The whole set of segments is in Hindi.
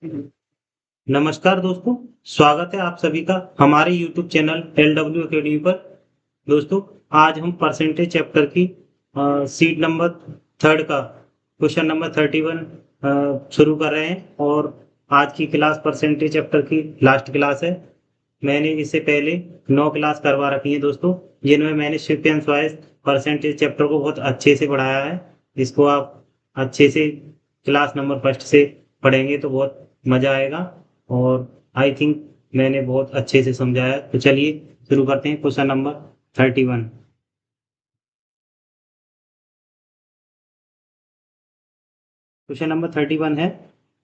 नमस्कार दोस्तों, स्वागत है आप सभी का हमारे यूट्यूब चैनल LW अकेडमी पर। दोस्तों, आज हम परसेंटेज चैप्टर की सीट नंबर थर्ड का क्वेश्चन नंबर 31 शुरू कर रहे हैं और आज की क्लास परसेंटेज चैप्टर की लास्ट क्लास है। मैंने इससे पहले 9 क्लास करवा रखी है दोस्तों, जिनमें मैंने सीक्वेंस वाइज परसेंटेज चैप्टर को बहुत अच्छे से पढ़ाया है। इसको आप अच्छे से क्लास नंबर फर्स्ट से पढ़ेंगे तो बहुत मजा आएगा और आई थिंक मैंने बहुत अच्छे से समझाया। तो चलिए शुरू करते हैं क्वेश्चन नंबर 31। क्वेश्चन नंबर 31 है,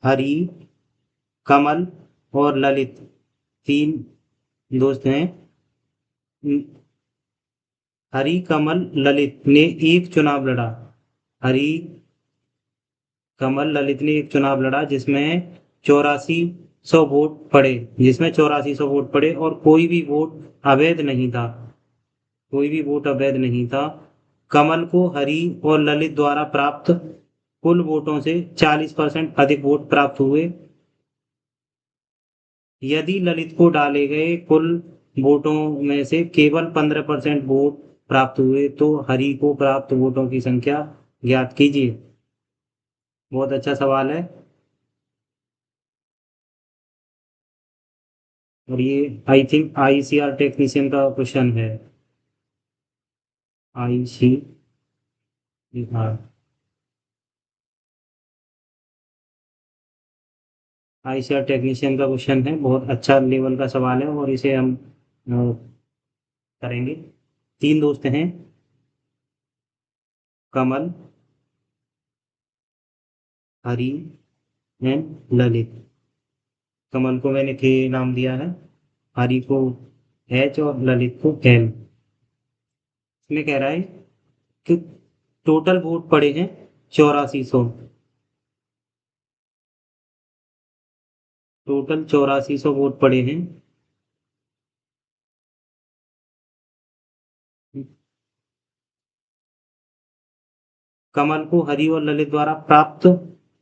हरि, कमल और ललित तीन दोस्त हैं। हरि, कमल, ललित ने एक चुनाव लड़ा। हरि, कमल, ललित ने एक चुनाव लड़ा जिसमें 8400 वोट पड़े और कोई भी वोट अवैध नहीं था। कोई भी वोट अवैध नहीं था। कमल को हरि और ललित द्वारा प्राप्त कुल वोटों से 40% अधिक वोट प्राप्त हुए। यदि ललित को डाले गए कुल वोटों में से केवल 15% वोट प्राप्त हुए तो हरि को प्राप्त वोटों की संख्या ज्ञात कीजिए। बहुत अच्छा सवाल है और ये आई थिंक ICR टेक्नीशियन का क्वेश्चन है। IC ICR टेक्नीशियन का क्वेश्चन है। बहुत अच्छा लेवल का सवाल है और इसे हम करेंगे। तीन दोस्त हैं, कमल, हरि एंड ललित। कमल को मैंने के नाम दिया है, हरि को H और ललित को L। इसमें कह रहा है कि टोटल वोट पड़े हैं 8400। टोटल 8400 वोट पड़े हैं। कमल को हरि और ललित द्वारा प्राप्त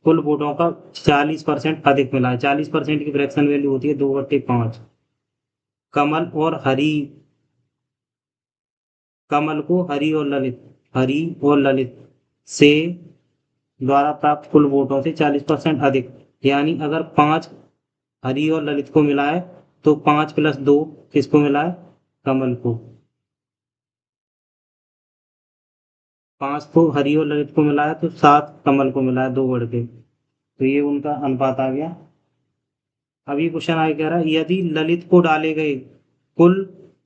कुल वोटों का 40% अधिक मिला है। 40% की फ्रैक्शन वैल्यू होती है 2/5। कमल और हरि कमल को हरि और ललित से द्वारा प्राप्त कुल वोटों से 40% अधिक, यानी अगर 5 हरि और ललित को मिला है तो 5 + 2 किसको मिला है? कमल को। 5 को हरि और ललित को मिला है तो 7 कमल को मिला है, 2 बढ़ के। तो ये उनका अनुपात आ गया। अभी क्वेश्चन आगे कह रहा है, यदि ललित को डाले गए कुल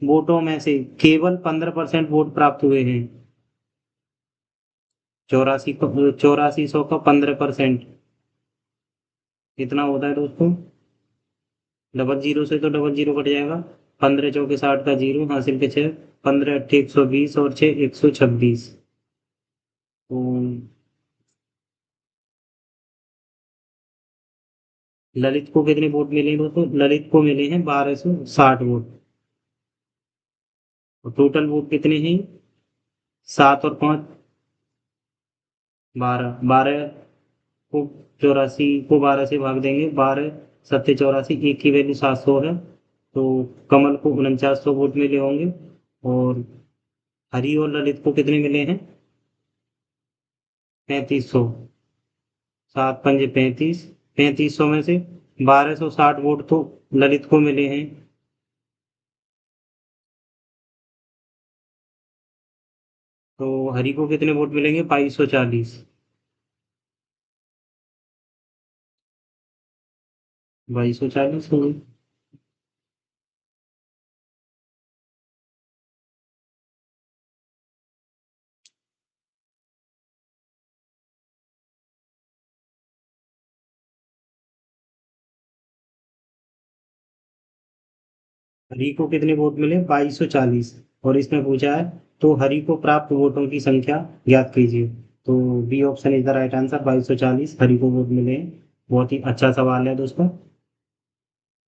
वोटों में से केवल 15% वोट प्राप्त हुए हैं। 8400 का 15% कितना होता है दोस्तों? डबल जीरो से तो डबल जीरो कट जाएगा। 15 चौके 60 का जीरो, हासिल के 6, 15 8 120 और 6 126। तो ललित को कितने वोट मिले हैं दोस्तों? ललित को मिले हैं 1260 वोट। और टोटल वोट कितने हैं? 7 और 5 12। 12 को 84 को 12 से भाग देंगे, 12 7 84, एक की वैल्यू 700 है। तो कमल को 4900 वोट मिले होंगे और हरि और ललित को कितने मिले हैं? 3500। 7 पंजे 35। 3500 में से 1260 वोट तो ललित को मिले हैं। तो हरि को कितने वोट मिलेंगे? 2240। 2240 होंगे। हरि को कितने वोट मिले? 2240। और इसमें पूछा है तो हरि को प्राप्त वोटों की संख्या ज्ञात कीजिए। तो B option is the right answer, 2240 Hari को वोट मिले हैं। बहुत ही अच्छा सवाल है दोस्तों।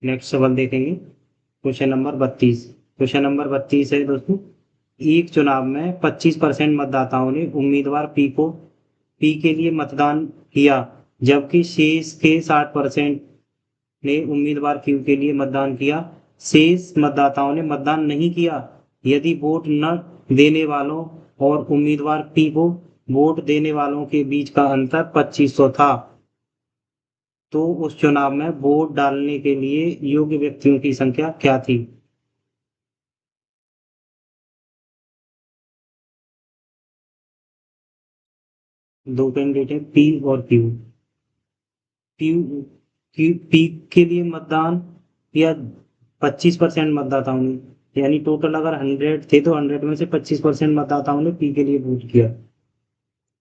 नेक्स्ट सवाल देखेंगे, क्वेश्चन नंबर 32। क्वेश्चन नंबर 32 है दोस्तों, एक चुनाव में 25% मतदाताओं ने उम्मीदवार पी के लिए मतदान किया, जबकि शेष के 60% ने उम्मीदवार क्यू के लिए मतदान किया, शेष मतदाताओं ने मतदान नहीं किया यदि वोट न देने वालों और उम्मीदवार पी को वोट देने वालों के बीच का अंतर 2500 था, तो उस चुनाव में वोट डालने के लिए योग्य व्यक्तियों की संख्या क्या थी? दो कैंडिडेट हैं, पी और क्यू। क्यू पी के लिए मतदान या 25% मतदाताओं ने, यानी टोटल अगर 100 थे तो 100 में से 25% मतदाताओं ने पी के लिए वोट किया।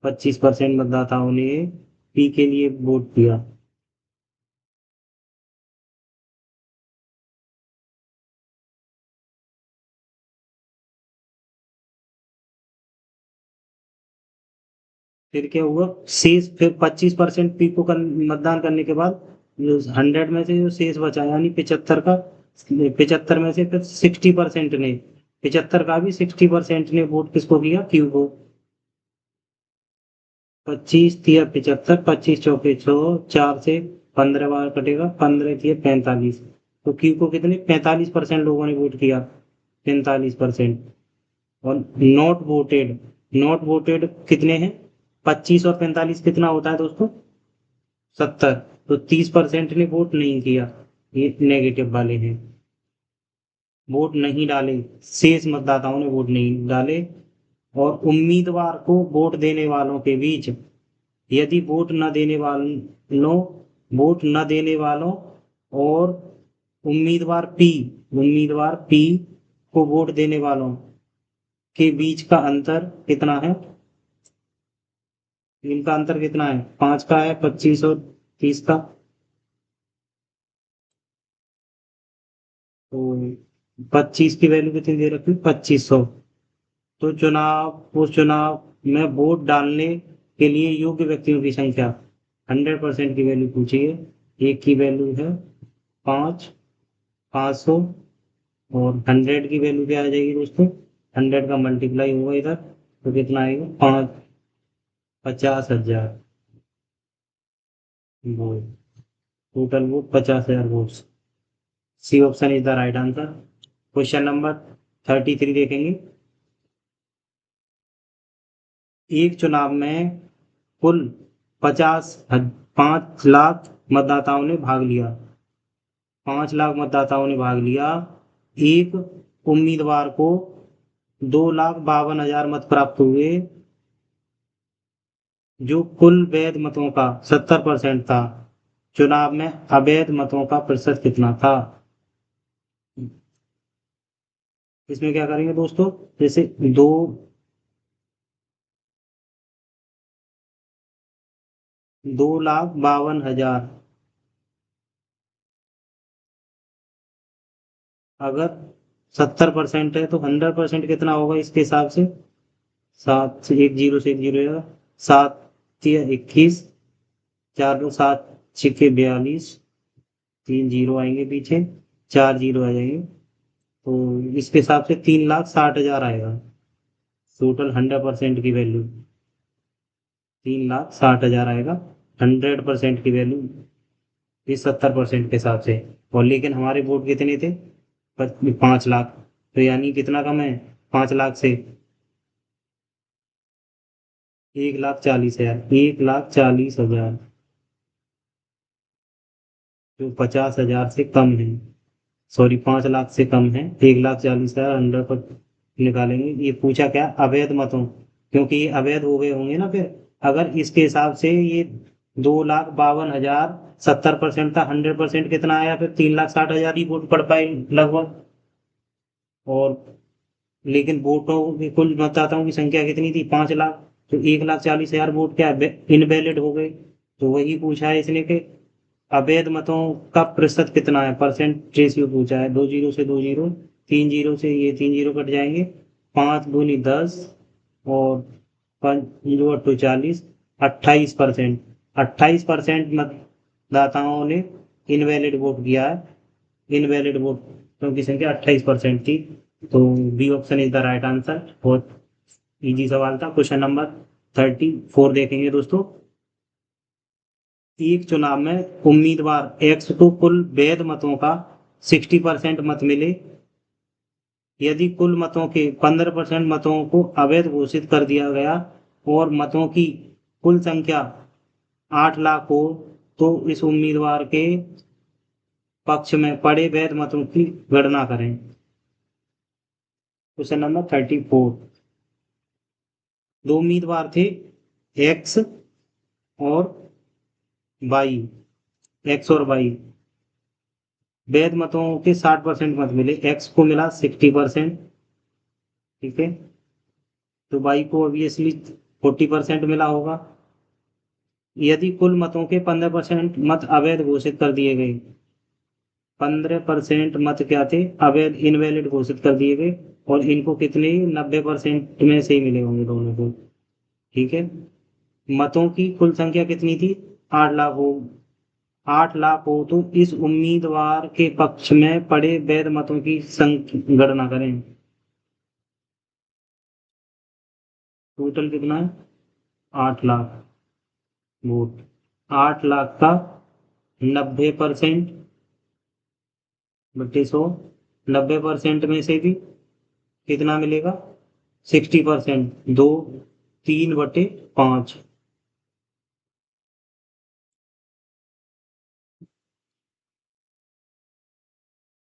25% मतदाताओं ने पी के लिए वोट किया। फिर क्या हुआ, शेष फिर 25% पी को मतदान करने के बाद जो 100 में से जो शेष बचा, यानी 75 का, 75 में से फिर 60% ने, 75 का भी 60% ने वोट किसको किया? क्यू को। 25 तिया 75, 25 चौके 100, 4 से 15 बार कटेगा, 15 तिया 45, तो क्यू को कितने 45% लोगों ने वोट किया, 45%। और नॉट वोटेड कितने हैं? 25 और 45 कितना होता है दोस्तों? 70। तो 30% ने वोट नहीं किया, ये नेगेटिव वाले हैं, वोट नहीं डाले, शेष मतदाताओं ने वोट नहीं डाले। और उम्मीदवार को वोट देने वालों के बीच यदि वोट न देने वालों और उम्मीदवार पी को वोट देने वालों के बीच का अंतर कितना है? इनका अंतर कितना है? 5 का है, 25 और 30 का। तो 25 की वैल्यू कितनी दे रखी? 2500। तो उस चुनाव में वोट डालने के लिए योग्य व्यक्तियों की संख्या, 100% की वैल्यू पूछी है। एक की वैल्यू है 5, 500, और 100 की वैल्यू क्या आ जाएगी दोस्तों? 100 का मल्टीप्लाई होगा इधर, तो कितना आएगा? 50,000 vote. Total vote 50,000 vote. C option is the right answer. Question number 33 देखेंगे। एक चुनाव में कुल 5 लाख मतदाताओं ने भाग लिया। 5 लाख मतदाताओं ने भाग लिया। एक उम्मीदवार को 2,52,000 मत प्राप्त हुए, जो कुल वैध मतों का 70% था। चुनाव में अवैध मतों का प्रतिशत कितना था? इसमें क्या करेंगे दोस्तों, जैसे 2,52,000, अगर 70% है तो 100% कितना होगा इसके हिसाब से? 7 से 1 जीरो से 1 जीरो, 7 या 21, 4 2 7 6 42, 3 जीरो आएंगे पीछे, 4 जीरो आ जाएंगे, तो इसके हिसाब से 3,60,000 आएगा। टोटल 100% की वैल्यू 3,60,000 आएगा। 100% की वैल्यू इस 70% के हिसाब से। और लेकिन हमारे वोट कितने थे? 5 लाख। तो यानी कितना कम है 5 लाख से? 1,40,000, 1,40,000, जो 50,000 से कम है। सॉरी, 5 लाख से कम है। 1,40,000 100 पर निकालेंगे। ये पूछा क्या? अवैध मतों, क्योंकि ये अवैध हो गए होंगे ना फिर। अगर इसके हिसाब से ये 2,52,000 70% था, 100% कितना आया? फिर 3,60,000 ही वोट पड़ पाए लगभग। और लेकिन वोटों की कुल मतदाताओं की संख्या कितनी थी? 5 लाख। तो 1,40,000 वोट क्या इनवैलिड हो गए। तो वही पूछा है इसने कि अवैध मतों का प्रतिशत कितना है, परसेंट रेशियो पूछा है। 2 जीरो से 2 जीरो, 3 जीरो से ये 3 जीरो कट जाएंगे, 5 दूनी 10, और 5 जीरो 40, 28%। 28% मतदाताओं ने इनवैलिड वोट किया है। इनवैलिड वोटों की संख्या 28% थी। तो B option is the right answer. बहुत इजी सवाल था। क्वेश्चन नंबर 34 देखेंगे दोस्तों। एक चुनाव में उम्मीदवार एक्स को कुल वैध मतों का 60% मत मिले, यदि कुल मतों के 15% मतों को अवैध घोषित कर दिया गया और मतों की कुल संख्या 8 लाख हो, तो इस उम्मीदवार के पक्ष में पड़े वैध मतों की गणना करें। Question number 34। दो उम्मीदवार थे, एक्स और वाई, एक्स और वाई। वैध मतों के 60% मत मिले, एक्स को मिला 60%, ठीक है, तो वाई को ऑब्वियसली 40% मिला होगा। यदि कुल मतों के 15% मत अवैध घोषित कर दिए गए, 15% मत क्या थे, अवैध, इनवैलिड घोषित कर दिए गए, और इनको कितने, 90% में से ही मिले होंगे दोनों को, ठीक है। मतों की कुल संख्या कितनी थी, 8 लाख हो, 8 लाख हो, तो इस उम्मीदवार के पक्ष में पड़े वैध मतों की गणना करें। टोटल कितना है, 8 लाख वोट। 8 लाख का 90% बट्टे 100, 90% में से भी कितना मिलेगा, 60%, 2, 3/5।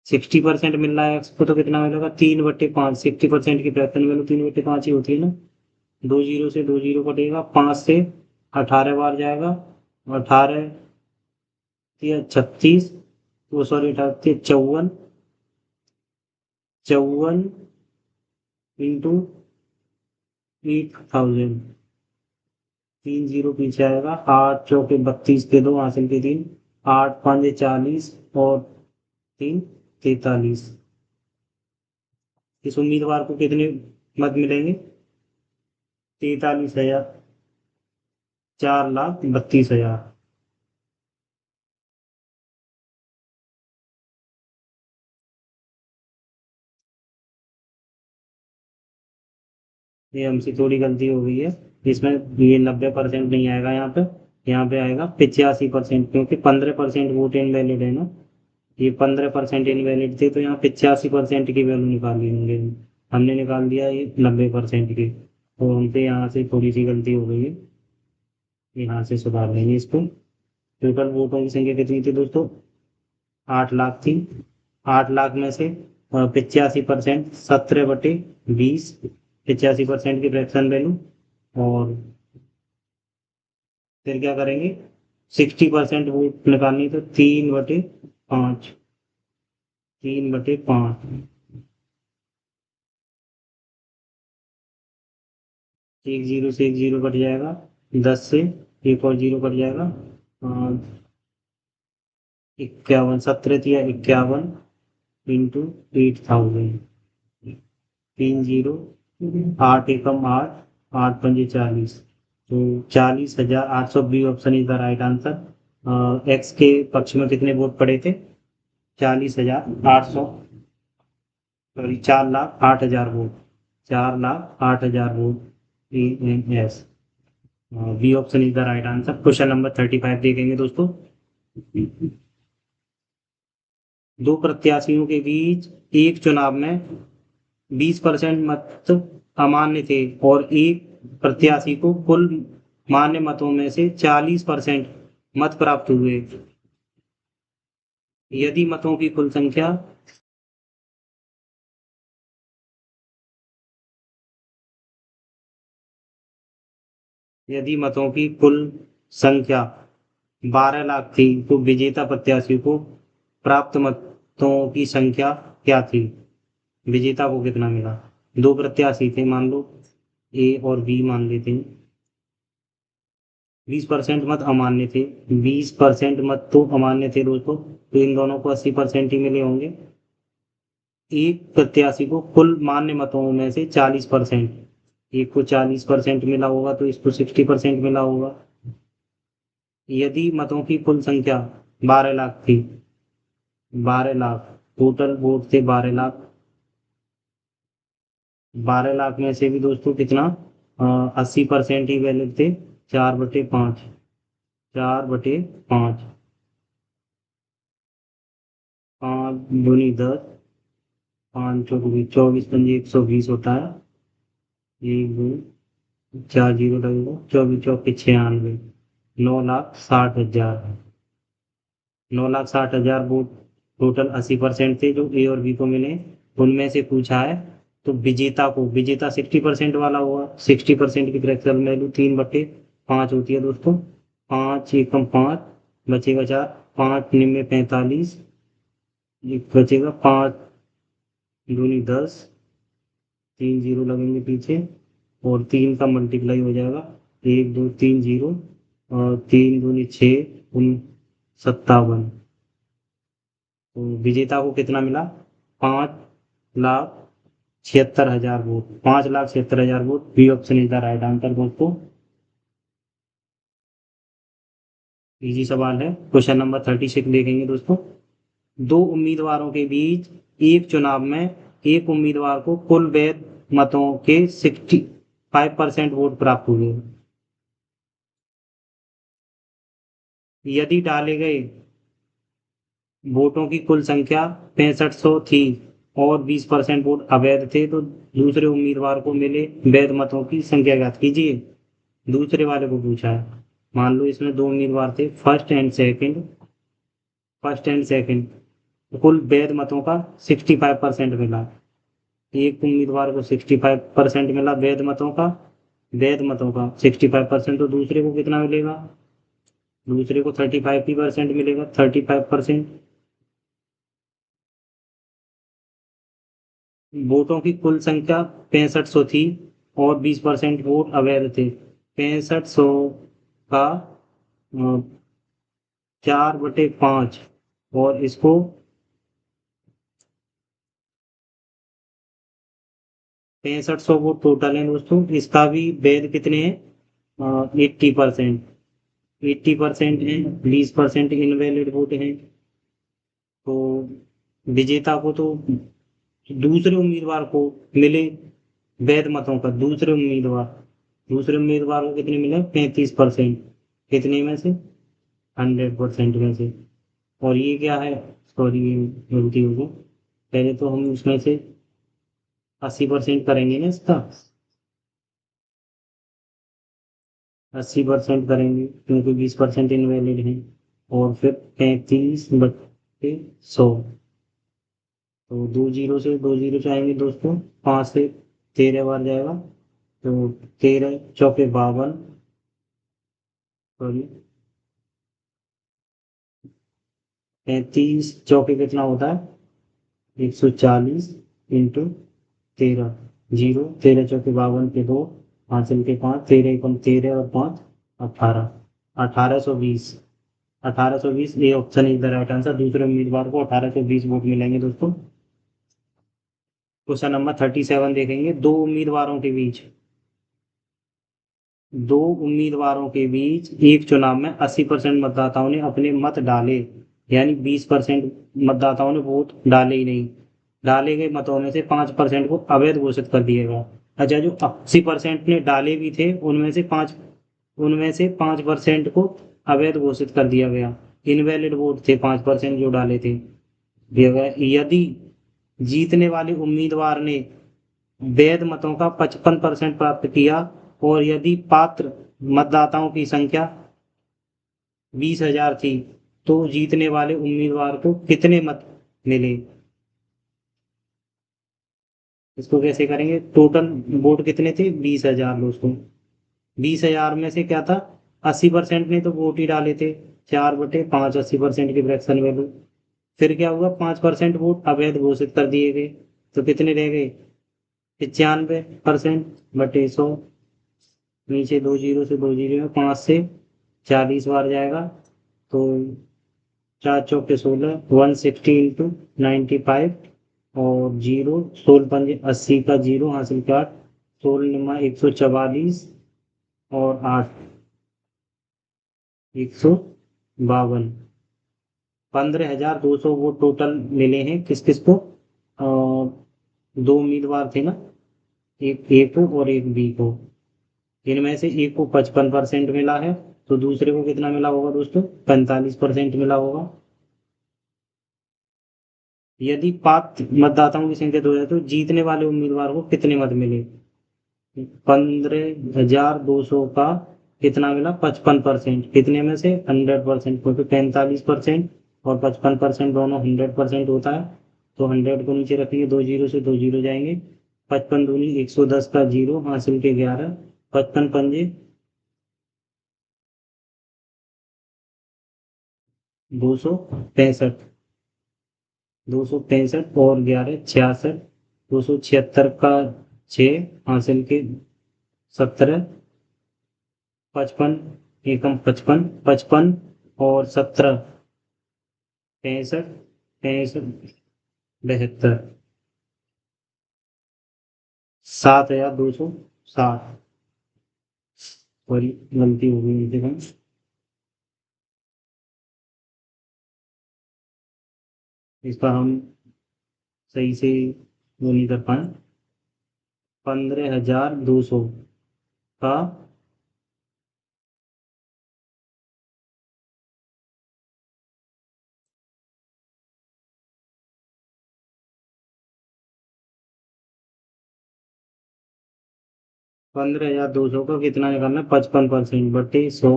60% मिल रहा है एक्स को, तो कितना मिलेगा, 3/5। 60% की फ्रैक्शन वैल्यू 3/5 ही होती है ना। 2 जीरो से 2 जीरो कटेगा, 5 से 18 बार जाएगा, 18 या 36, वो सॉरी 54, 54 इंटू 8000, 3 जीरो पीछे आएगा, 8 चौके 32 के 2 हासिल के 3, 8 5 40 और 3 43। इस उम्मीदवार को कितने मत मिलेंगे, 43,000, 4,32,000। ये हमसे थोड़ी गलती हो गई है, इसमें ये 90% नहीं आएगा यहाँ पे आएगा 85%, क्योंकि 15% वोट इनवैलिड है ना। ये 15% इनवैलिड थे, तो यहाँ 85% की वैल्यू निकालनी होंगे। हमने निकाल दिया ये 90% की, तो हमसे यहाँ से थोड़ी सी गलती हो गई है, यहाँ से सुधार लेंगे इसको। टोटल वोटों की संख्या कितनी थी दोस्तों, 8 लाख थी। 8 लाख में से 85%, 17/20, 85% की फ्रैक्शन वैल्यू, और फिर क्या करेंगे, 60% वोट निकालनी, तो 3/5, 3/5। 1 जीरो से 1 जीरो कट जाएगा, 10 से एक और जीरो कट जाएगा, 51, 17 × 51 इंटू 8000, 3 जीरो, 8 एकम 8, 8 पंजे 40, तो 40,800, B option is the right answer. X के पक्ष में कितने वोट पड़े थे, 40,800, sorry 4,08,000 vote, 4,08,000 votes. B option is the right answer. Question number 35 देखेंगे दोस्तों। दो प्रत्याशियों के बीच एक चुनाव में 20% मत अमान्य थे, और एक प्रत्याशी को कुल मान्य मतों में से 40% मत प्राप्त हुए। यदि मतों की कुल संख्या, यदि मतों की कुल संख्या 12 लाख थी, तो विजेता प्रत्याशी को प्राप्त मतों की संख्या क्या थी, विजेता को कितना मिला। दो प्रत्याशी थे, मान लो ए और बी मान लेते हैं। 20% मत अमान्य थे, 20% मत तो अमान्य थे दोस्तों, तो इन दोनों को 80% ही मिले होंगे। एक प्रत्याशी को कुल मान्य मतों में से 40%, एक को 40% मिला होगा, तो इसको 60% मिला होगा। यदि मतों की कुल संख्या 12 लाख थी, 12 लाख, टोटल वोट थे 12 लाख, 12 लाख में से भी दोस्तों कितना, 80% ही वैलिड थे, 4/5। 4/5, 5×2 10, 5×4 24, 120 होता है। 1 2 4 जीरो लगेगा, 24×4 = 96, 9,60,000। 9,60,000 वोट टोटल 80% थे जो ए और बी को मिले, उनमें से पूछा है। तो विजेता 60% वाला हुआ, 60% की फ्रैक्शनल वैल्यू 3/5 होती है दोस्तों। 5 एकम 5 बचेगा 4, 5 निम्न 45, बचेगा 5×2 10, 3 जीरो लगेंगे पीछे, और 3 का मल्टीप्लाई हो जाएगा, 1 2 3 जीरो, और 3×2 6, 57। तो विजेता को कितना मिला? 5,76,000 vote. 5,76,000 vote. B option is the right answer दोस्तों। इजी सवाल है। क्वेश्चन नंबर 36 देखेंगे दोस्तों। दो उम्मीदवारों के बीच एक चुनाव में एक उम्मीदवार को कुल वैध मतों के 65% वोट प्राप्त हुए। यदि डाले गए वोटों की कुल संख्या 6500 थी और 20% वोट अवैध थे, तो दूसरे उम्मीदवार को मिले वैध मतों की संख्या ज्ञात कीजिए। दूसरे वाले को पूछा है। मान लो इसमें दो उम्मीदवार थे, फर्स्ट एंड सेकंड, कुल वैध मतों का 65% मिला। एक उम्मीदवार को 65% मिला वैध मतों का 65%, तो दूसरे को कितना मिलेगा? दूसरे को 35% मिलेगा, 35%। वोटों की कुल संख्या 6500 थी और 20% वोट अवैध थे। 6500 का 4/5, और इसको 6500 वोट टोटल है दोस्तों। इसका भी वैध कितने हैं? 80%। 80% है, 20% इनवैलिड वोट हैं। तो विजेता को तो दूसरे उम्मीदवार को मिले वैध मतों का, दूसरे उम्मीदवार को कितने मिले? 35%। कितने में से? 100% में से। और ये क्या है? सॉरी, गलती हो गई। पहले तो हम उसमें से 80% करेंगे ना इसका, 80% करेंगे क्योंकि 20% इनवैलिड है। और फिर 35/100, तो 2 जीरो से आएंगे दोस्तों, 5 से 13 बार जाएगा, तो 13×4 = 52। सॉरी, 35×4 कितना होता है? 140 इंटू 13, जीरो, 13×4 = 52 के 2, हासिल के 5, 13×13 और 5 18, 1820। 1820 ये option is the right answer. दूसरे उम्मीदवार को 1820 वोट मिलेंगे दोस्तों। क्वेश्चन नंबर 37 देखेंगे। दो उम्मीदवारों के बीच एक चुनाव में 80% मतदाताओं ने अपने मत डाले, यानी 20% मतदाताओं ने वोट डाले ही नहीं। डाले गए मतों में से 5% को अवैध घोषित कर दिया गया। अच्छा, जो 80% ने डाले भी थे उनमें से 5% को अवैध घोषित कर दिया गया। इनवैलिड वोट थे 5% जो डाले थे। यदि जीतने वाले उम्मीदवार ने वैध मतों का 55% प्राप्त किया, और यदि पात्र मतदाताओं की संख्या 20,000 थी, तो जीतने वाले उम्मीदवार को कितने मत मिले? इसको कैसे करेंगे? टोटल वोट कितने थे? 20,000 दोस्तों। 20,000 में से क्या था? 80% ने तो वोट ही डाले थे, 4/5, 80% की फ्रैक्शन वैल्यू। फिर क्या हुआ? 5% वोट अवैध घोषित कर दिए गए, तो कितने रह गए? 95%/100। नीचे 2 जीरो से 2 जीरो में 5 से 40 बार जाएगा, तो 4×4 = 16, 160 इंटू 95, और जीरो, 16×5 = 80 का जीरो, हासिल के 8, 16×9 = 144, और 8 152। 15,200 वोट टोटल मिले हैं। किस किस को? दो उम्मीदवार थे ना, एक ए को और एक बी को। इनमें से एक को 55% मिला है, तो दूसरे को कितना मिला होगा दोस्तों? 45% मिला होगा। यदि पात्र मतदाताओं की संख्या 2 है तो जीतने वाले उम्मीदवार को कितने मत मिले? 15,200 का कितना मिला? 55%। कितने में से? 100%, क्योंकि 45% और 55% दोनों 100% होता है। तो 100 को नीचे रखेंगे, 2 जीरो से 2 जीरो जाएंगे। 55 दूनी 110 का जीरो हासिल के 11। 55 पंजे 265। 265 और 11 66। 276 का 6 हासिल के 17। 55 एकम 55। 55 और 17 65। 65 72। 7,260। सॉरी, गलती हो गई मुझसे कम। इसका हम सही से वो नहीं कर पाए। 15,200 का 15,200 का कितना निकालना है? 55% बटे 100।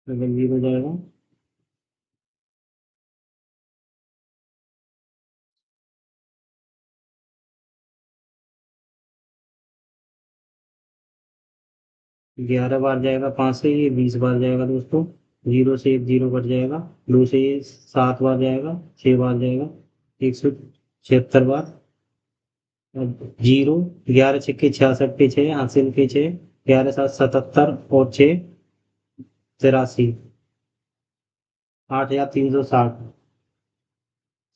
जीरो जाएगा। ग्यारह बार जाएगा 5 से, ये 20 बार जाएगा दोस्तों। जीरो से एक जीरो कट जाएगा। 2 से ये 7 बार जाएगा। 6 बार जाएगा। 176 बार। अब जीरो। 11 छक्के 66 के 6 हासिल के 6। 11 7 77 और 6 83। 8,360।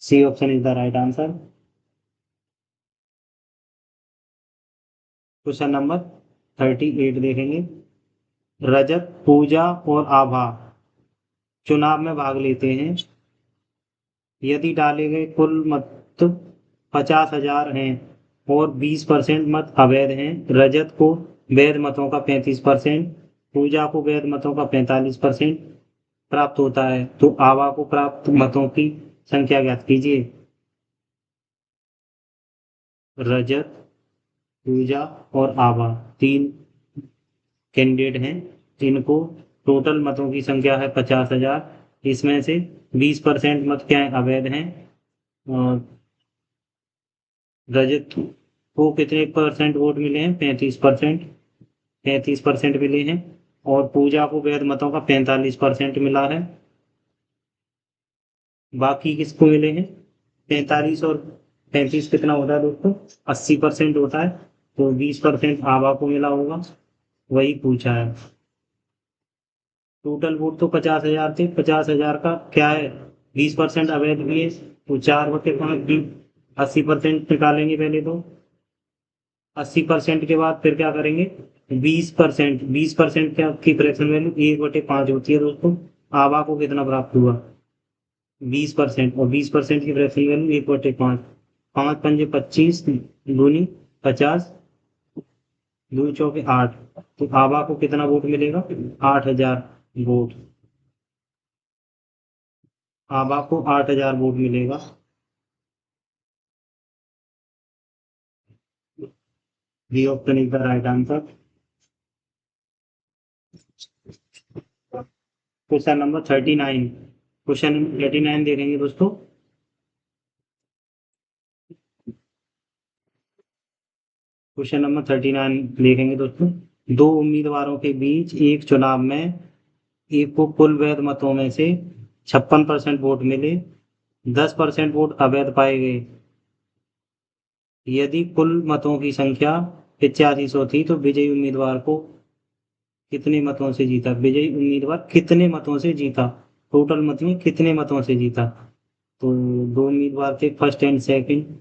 C option is the right answer. Question number 38 देखेंगे। रजत, पूजा और आभा चुनाव में भाग लेते हैं। यदि डाले गए कुल मत 50,000 हैं और 20% मत अवैध हैं, रजत को वैध मतों का 35%, पूजा को वैध मतों का 45% प्राप्त होता है, तो आभा को प्राप्त मतों की संख्या ज्ञात कीजिए। रजत, पूजा और आभा तीन कैंडिडेट हैं। इनको टोटल मतों की संख्या है 50,000। इसमें से 20% मत क्या है? अवैध हैं। और रजत को कितने परसेंट वोट मिले हैं? 35%। 35% मिले हैं। और पूजा को वैध मतों का 45% मिला है। बाकी किसको मिले हैं? 45 और 35 कितना होता है दोस्तों? 80% होता है। तो 20% आभा को मिला होगा, वही पूछा है। टोटल वोट तो 50,000 थे। 50,000 का क्या है? 20% अवैध भी है। तो 4/5 भी 80% निकालेंगे पहले तो। 80% के बाद फिर क्या करेंगे? 20%। 20% क्या की फ्रैक्शन वैल्यू 1/5 होती है दोस्तों। आभा को कितना प्राप्त हुआ? 20%। और 20% की फ्रैक्शन वैल्यू 1/5। 5 पंजे 25 दूनी 50। दो चौके 8। तो आभा को कितना वोट मिलेगा? 8,000 वोट। आभा को 8,000 वोट मिलेगा। B option is the right answer. Question number 39। Question number 39 देखेंगे दोस्तों। क्वेश्चन नंबर 39 देखेंगे दोस्तों। दो उम्मीदवारों के बीच एक चुनाव में एक को कुल वैध मतों में से 56% वोट मिले, 10% वोट अवैध पाए गए। यदि कुल मतों की संख्या 8500 थी तो विजयी उम्मीदवार को कितने मतों से जीता? विजयी उम्मीदवार कितने मतों से जीता? टोटल मत में कितने मतों से जीता? तो दो उम्मीदवार थे, फर्स्ट एंड सेकंड।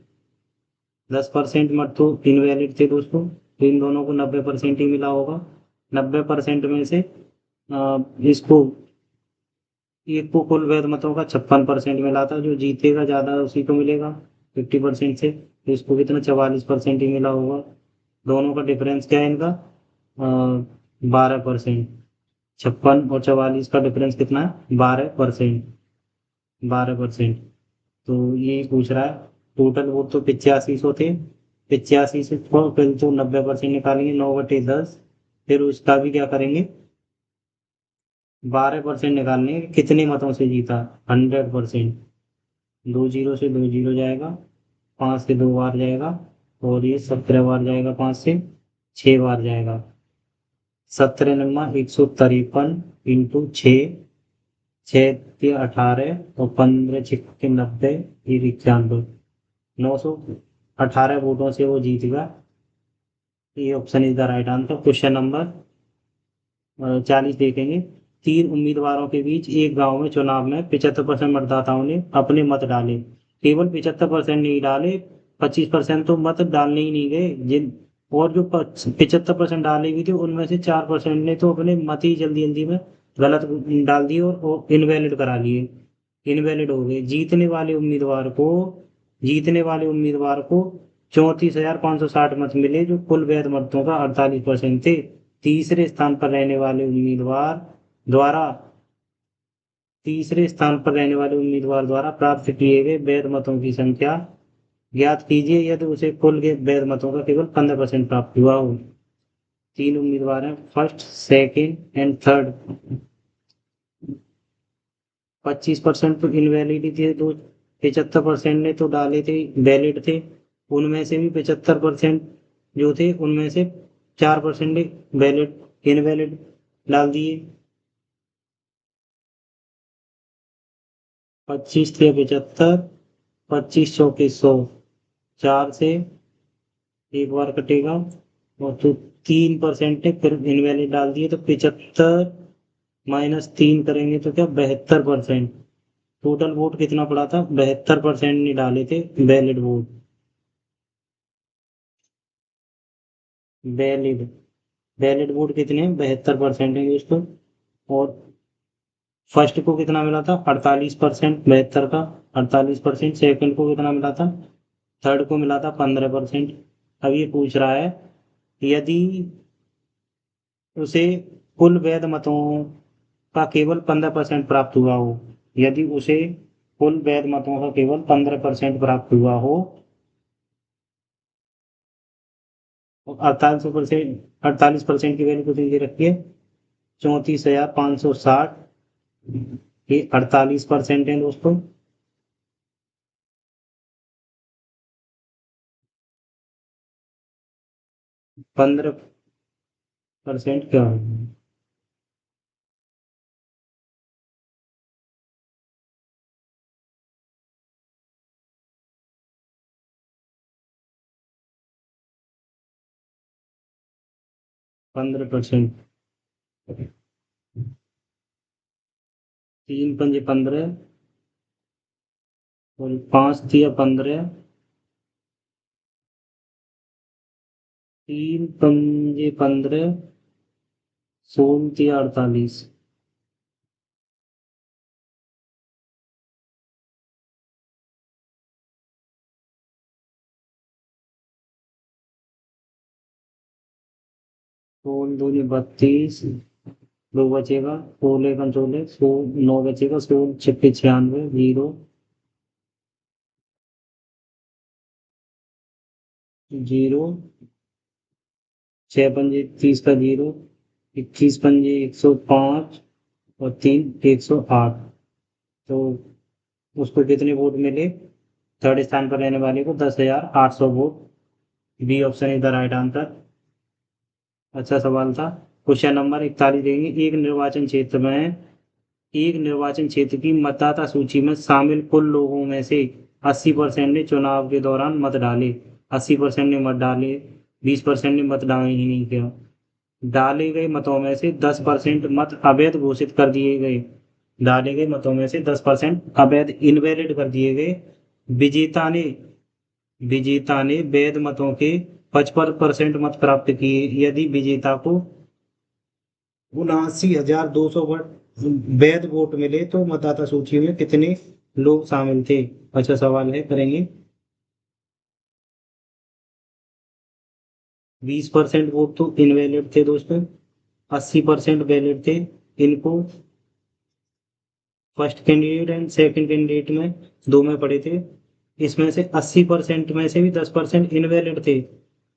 10% मत तो इनवैलिड थे दोस्तों, तो इन दोनों को 90% ही मिला होगा। 90% में से इसको एक को कुल वैध मतों का 56% मिला था। जो जीतेगा ज्यादा उसी को मिलेगा 50% से। तो इसको कितना 44% ही मिला होगा। दोनों का डिफरेंस क्या है इनका? 12%। 56 और 44 का डिफरेंस कितना है? 12%। 12%। तो ये पूछ रहा है टोटल वोट तो 8500 थे। 85 से फिर तो 90% निकालेंगे, 9/10। फिर उसका भी क्या करेंगे? 12% निकालने हैं, कितने मतों से जीता? 100%। 2 जीरो से 2 जीरो जाएगा, 5 से 2 बार जाएगा, और ये 17 बार जाएगा, 5 से 6 बार जाएगा। 17×153 इंटू 6, 6×18 और 15×6=90, ये 91। 918 वोटों से वो जीत गया। ये option is the right answer. Question number 40 देखेंगे। 3 उम्मीदवारों के बीच एक गांव में चुनाव में 75% मतदाताओं ने अपने मत डाले। केवल 75% नहीं डाले, 25% तो मत डालने ही नहीं गए। जिन और जो 75% डाले भी थे उनमें से 4% ने तो अपने मत ही जल्दी जल्दी में गलत डाल दिए और इनवैलिड करा लिए। इनवैलिड हो गए। जीतने वाले उम्मीदवार को 34,560 मत मिले, जो कुल वैध मतों का 48% थे। तीसरे स्थान पर रहने वाले उम्मीदवार द्वारा तीसरे स्थान पर रहने वाले उम्मीदवार द्वारा प्राप्त किए गए वैध मतों की संख्या ज्ञात कीजिए यदि उसे कुल के वैध मतों का केवल 15% प्राप्त हुआ हो। 3 उम्मीदवार हैं, फर्स्ट, सेकंड एंड थर्ड। 25% तो इनवैलिड थे, तो 75% ने तो डाले थे, वैलिड थे। उनमें से भी 75% जो थे उनमें से 4% ने वैलिड इनवैलिड डाल दिए। 25 × 75, 25 × 100, 4 से एक बार कटेगा, और तो 3% ने फिर इनवैलिड डाल दिए, तो 75 - 3 करेंगे तो क्या? 72%। टोटल वोट कितना पड़ा था? 72% ने डाले थे valid vote. Valid valid vote कितने? 72% है दोस्तों। और फर्स्ट को कितना मिला था? 48%, 72 का 48%। सेकंड को कितना मिला था? थर्ड को मिला था 15%। अब ये पूछ रहा है यदि उसे कुल वैध मतों का केवल 15% प्राप्त हुआ हो। यदि उसे कुल वैध मतों का केवल 15% प्राप्त हुआ हो, 48% की वैल्यू कितनी दे रखी है? 34,560। ये 48% है दोस्तों। 15% क्या है? 15%। 3×5 = 15, और 5×3 = 15। 3×5 = 15, 16×3 = 48। सोल 2×32, 2 बचेगा। 16×16, 9 बचेगा। 16×6 = 96, 0। 0। 6×5 = 30 का 0। 21×5 = 105, और 3 108। तो उसको कितने वोट मिले? थर्ड स्थान पर रहने वाले को 10,800 vote. B option is the right answer. अच्छा सवाल था। क्वेश्चन नंबर 41 देंगे। एक निर्वाचन क्षेत्र की मतदाता सूची में शामिल कुल लोगों में से 80% ने चुनाव के दौरान मत डाले। 80% ने मत डाले, 20% ने मत डाले ही नहीं किया। डाले गए मतों में से 10% मत अवैध घोषित कर दिए गए। डाले गए मतों में से 10% अवैध इनवैलिड कर दिए गए। विजेता ने विजेता ने वैध मतों के 55% मत प्राप्त किए। यदि विजेता को 79,200 वैध वोट मिले तो मतदाता सूची में कितने लोग शामिल थे? अच्छा सवाल है, करेंगे। 20% वोट तो इनवैलिड थे दोस्तों, 80% वैलिड थे। इनको first candidate and second candidate में दो में पड़े थे। इसमें से 80% में से भी 10% इनवैलिड थे।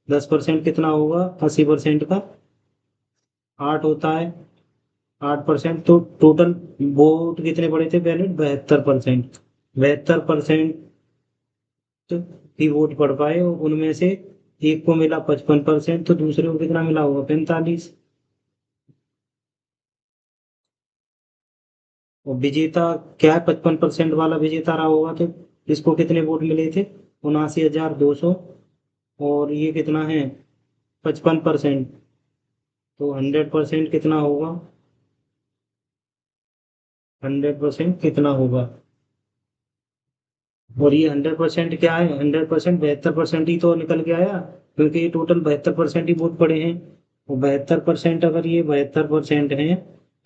10% कितना होगा 80% का? 8 होता है। 8%, तो टोटल वोट कितने पड़े थे वैलिड? 72%। 72% ही वोट पड़ पाए, और उनमें से एक को मिला 55%, तो दूसरे को कितना मिला होगा? 45। और विजेता क्या है? 55% वाला विजेता रहा होगा, तो इसको कितने वोट मिले थे? 79,200। और ये कितना है? 55%। तो 100% कितना होगा? 100% कितना होगा? और ये 100% क्या है? 100% 72% ही तो निकल के आया, क्योंकि ये टोटल 72% ही वोट पड़े हैं। और 72%, अगर ये 72% हैं,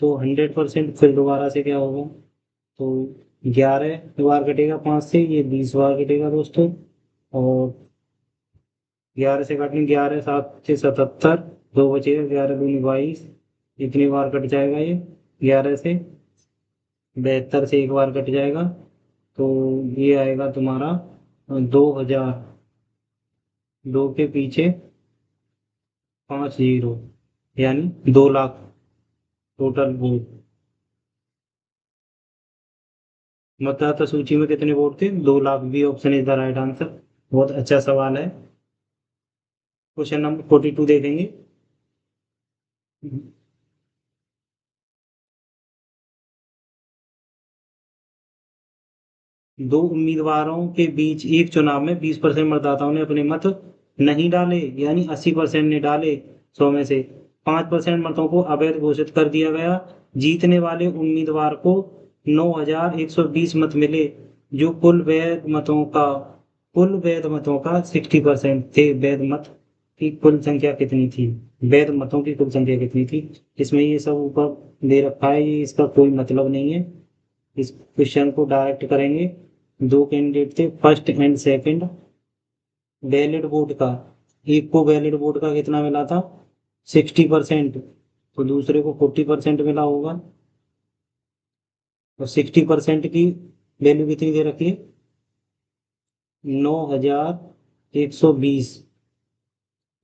तो 100% फिर दोबारा से क्या होगा? तो 11 बार कटेगा 5 से, ये 20 बार कटेगा दोस्तों। और 11 से काटेंगे, 11 7 से 77, दो बचेगा, 11 दूनी 22। इतनी बार कट जाएगा ये। 11 से 72 से एक बार कट जाएगा, तो ये आएगा तुम्हारा 2000। दो के पीछे 5 जीरो, यानी 2 लाख टोटल वोट। मतदाता सूची में कितने वोट थे? 2 lakh. B option is the right answer. बहुत अच्छा सवाल है। क्वेश्चन नंबर 42 देखेंगे। दो उम्मीदवारों के बीच एक चुनाव में 20% मतदाताओं ने अपने मत नहीं डाले, यानी 80% ने डाले। 100 में से 5% मतों को अवैध घोषित कर दिया गया। जीतने वाले उम्मीदवार को 9,120 मत मिले, जो कुल वैध मतों का 60% थे। वैध मत की कुल संख्या कितनी थी? वैध मतों की कुल संख्या कितनी थी? इसमें ये सब ऊपर दे रखा है, ये इसका कोई मतलब नहीं है। इस क्वेश्चन को डायरेक्ट करेंगे। दो कैंडिडेट थे, first and second. Valid vote का, एक को वैलिड वोट का कितना मिला था? 60%। तो दूसरे को 40% मिला होगा। और 60% की वैल्यू कितनी दे रखी है? 9,120।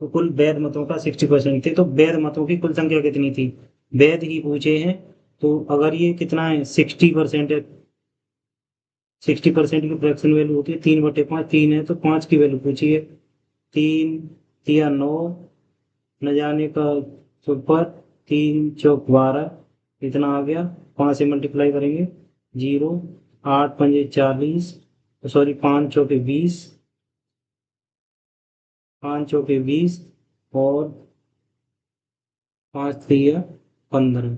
तो कुल वैध मतों का 60% थे, तो वैध मतों की कुल संख्या कितनी थी? वैध ही पूछे हैं। तो अगर ये कितना है, 60% है, 60% की फ्रैक्शन वैल्यू होती है 3/5। 3 है तो 5 की वैल्यू पूछी है। 3 या 9, न जाने का सुपर। 3 चौक 12, इतना आ गया। 5 से मल्टीप्लाई करेंगे, 0। 8 पंजे 40, सॉरी 5 चौके 20। 5 चौके 20, और 5 3 15।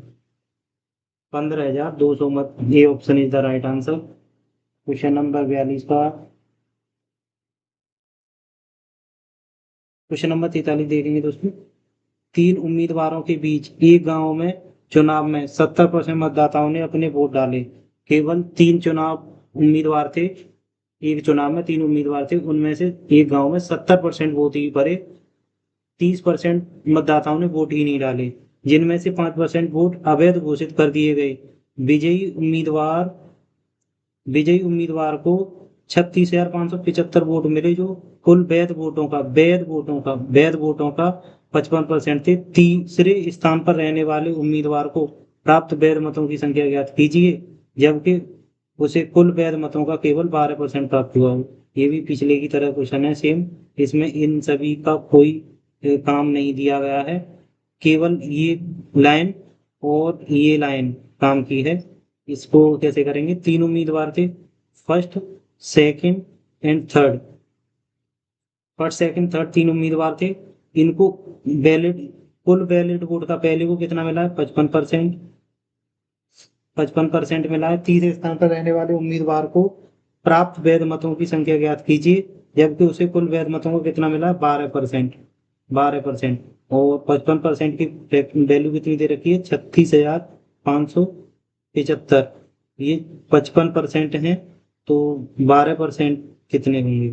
15,200 मत। ये option is the right answer. Question number 42 का। क्वेश्चन नंबर 43 देखेंगे दोस्तों। तीन उम्मीदवारों के बीच एक गांव में चुनाव में 70% मतदाताओं ने अपने वोट डाले। केवल तीन चुनाव उम्मीदवार थे। एक चुनाव में तीन उम्मीदवार थे, उनमें से एक गांव में 70% वोट ही पड़े। 30% मतदाताओं ने वोट ही नहीं डाले, जिनमें से 5% वोट अवैध घोषित कर दिए गए। विजयी उम्मीदवार विजयी उम्मीदवार को 36,575 वोट मिले, जो कुल वैध वोटों का 55% थे। तीसरे स्थान पर रहने वाले उम्मीदवार को प्राप्त वैध मतों की संख्या ज्ञात कीजिए, जबकि उसे कुल वैध मतों का केवल 12% प्राप्त हुआ हो। ये भी पिछले की तरह क्वेश्चन है, सेम। इसमें इन सभी का कोई काम नहीं दिया गया है, केवल ये लाइन और ये लाइन काम की है। इसको कैसे करेंगे? तीन उम्मीदवार थे, first second and third. First second third तीन उम्मीदवार थे। इनको वैलिड कुल वैलिड वोट का पहले को कितना मिला है? 55%। 55% मिला है। तीसरे स्थान पर रहने वाले उम्मीदवार को प्राप्त वैध मतों की संख्या ज्ञात कीजिए, जबकि उसे कुल वैध मतों को कितना मिला है? 12%। 12%। और 55% की वैल्यू कितनी दे रखी है? 36,575। ये 55% है, तो 12% कितने होंगे?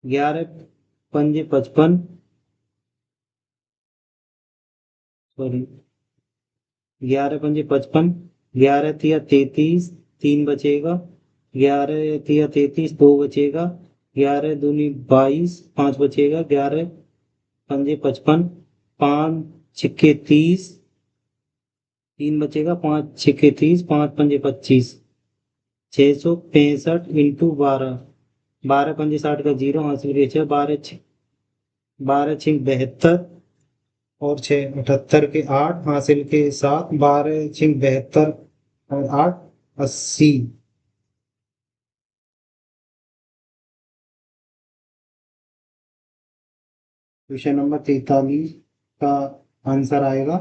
11 पंजे 55, सॉरी 11 पंजे 55, 11 तिया 33, 3 बचेगा, 11 तिया 33, 2 बचेगा, 11 दूनी 22, 5 बचेगा, 11 पंजे 55, 5 छिक्के 30, 3 बचेगा, 5 छिक्के 30, 5 पंजे 25, 665 × 12, 12 पंजे 60 का 0 हासिल के 6, 12 6 72 और 6 78 के 8 हासिल के 7, 12 6 72 और 8 80। क्वेश्चन नंबर 43 का आंसर आएगा